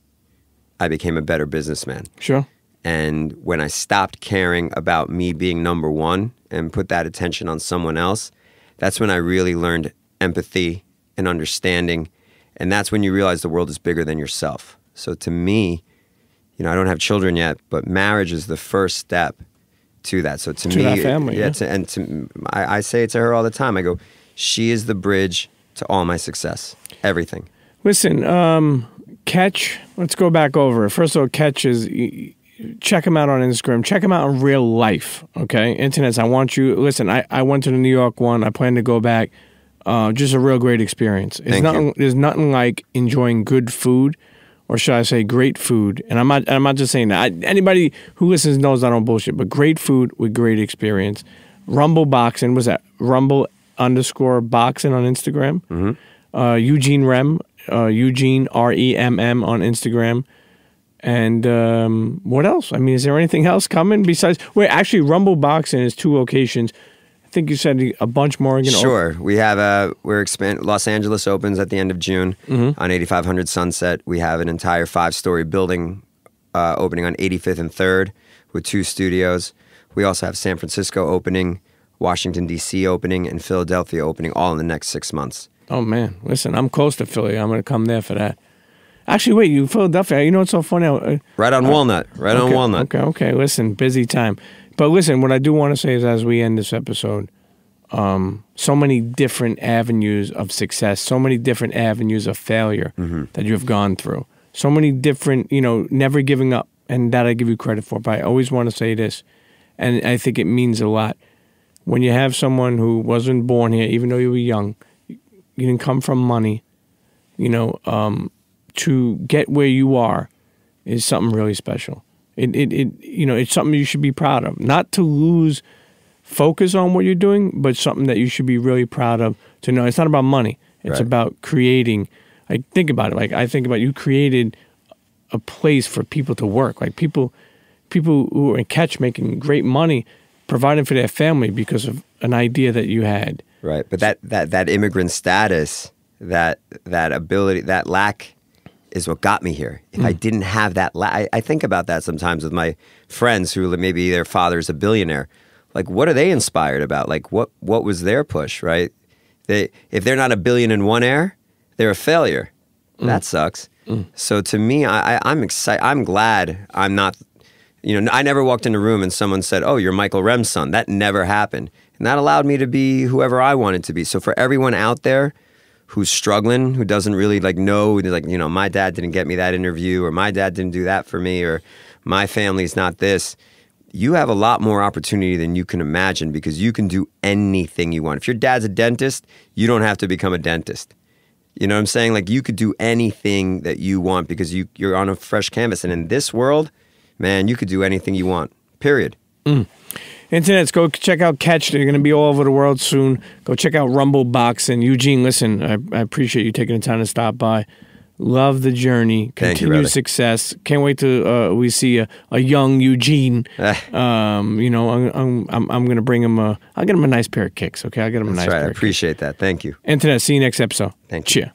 C: I became a better businessman.
B: Sure.
C: And when I stopped caring about me being number one and put that attention on someone else, that's when I really learned empathy and understanding. And that's when you realize the world is bigger than yourself. So to me, you know, I don't have children yet, but marriage is the first step to that. So to me,
B: that family,
C: I say it to her all the time. I go, she is the bridge to all my success, everything.
B: Listen, Catch, let's go back over it. First of all, Catch is, check him out on Instagram. Check him out in real life, okay? Internets, I want you, listen, I went to the New York one. I plan to go back. Just a real great experience. There's nothing like enjoying good food or should I say great food. And I'm not just saying that. Anybody who listens knows I don't bullshit, but great food with great experience. Rumble Boxing, was that Rumble_boxing on Instagram?
C: Mm-hmm.
B: Eugene Remm, Eugene Remme on Instagram. And what else? I mean, is there anything else coming besides? Wait, actually, Rumble Boxing is 2 locations. I think you said a bunch more.
C: Sure, we have we're expanding. Los Angeles opens at the end of June on 8500 Sunset. We have an entire 5-story building opening on 85th and 3rd with 2 studios. We also have San Francisco opening, Washington D.C. opening, and Philadelphia opening all in the next 6 months.
B: Oh man, listen, I'm close to Philly. I'm going to come there for that. Actually, wait, you Philadelphia? You know what's so funny?
C: Right on Walnut. Right on Walnut.
B: Okay. Listen, busy time. But listen, what I do want to say is, as we end this episode, so many different avenues of success, so many different avenues of failure that you have gone through, so many different, never giving up, and that I give you credit for. But I always want to say this, and I think it means a lot. When you have someone who wasn't born here, even though you were young, you didn't come from money, to get where you are is something really special. It's something you should be proud of. Not to lose focus on what you're doing, but something that you should be really proud of. To know it's not about money. It's about creating. Like, think about it. Like, I think about, you created a place for people to work. Like, people who are in catch making great money, providing for their family because of an idea that you had.
C: Right, but that immigrant status, that ability, that lack, is what got me here. If I didn't have that, I think about that sometimes with my friends who maybe their father's a billionaire. Like, what are they inspired about? Like, what was their push, right? If they're not a billion in one air, they're a failure. That sucks. So to me, I'm excited. I'm glad I'm not, I never walked in a room and someone said, "Oh, you're Michael Remm's son." That never happened. And that allowed me to be whoever I wanted to be. So for everyone out there who's struggling, who doesn't really know, my dad didn't get me that interview, or my dad didn't do that for me, or my family's not this. You have a lot more opportunity than you can imagine, because you can do anything you want. If your dad's a dentist, you don't have to become a dentist. You know what I'm saying? Like, you could do anything that you want because you're on a fresh canvas. And in this world, man, you could do anything you want, period.
B: Internets, go check out Catch. They're going to be all over the world soon. Go check out Rumble Boxing. Eugene, listen, I appreciate you taking the time to stop by. Love the journey. Continued success. Can't wait to we see a young Eugene. I'm going to bring him I'll get him a nice pair of kicks, okay? I'll get him a nice pair of kicks.
C: I appreciate that. Thank you.
B: Internet, see you next episode.
C: Thank you.
B: Cheer.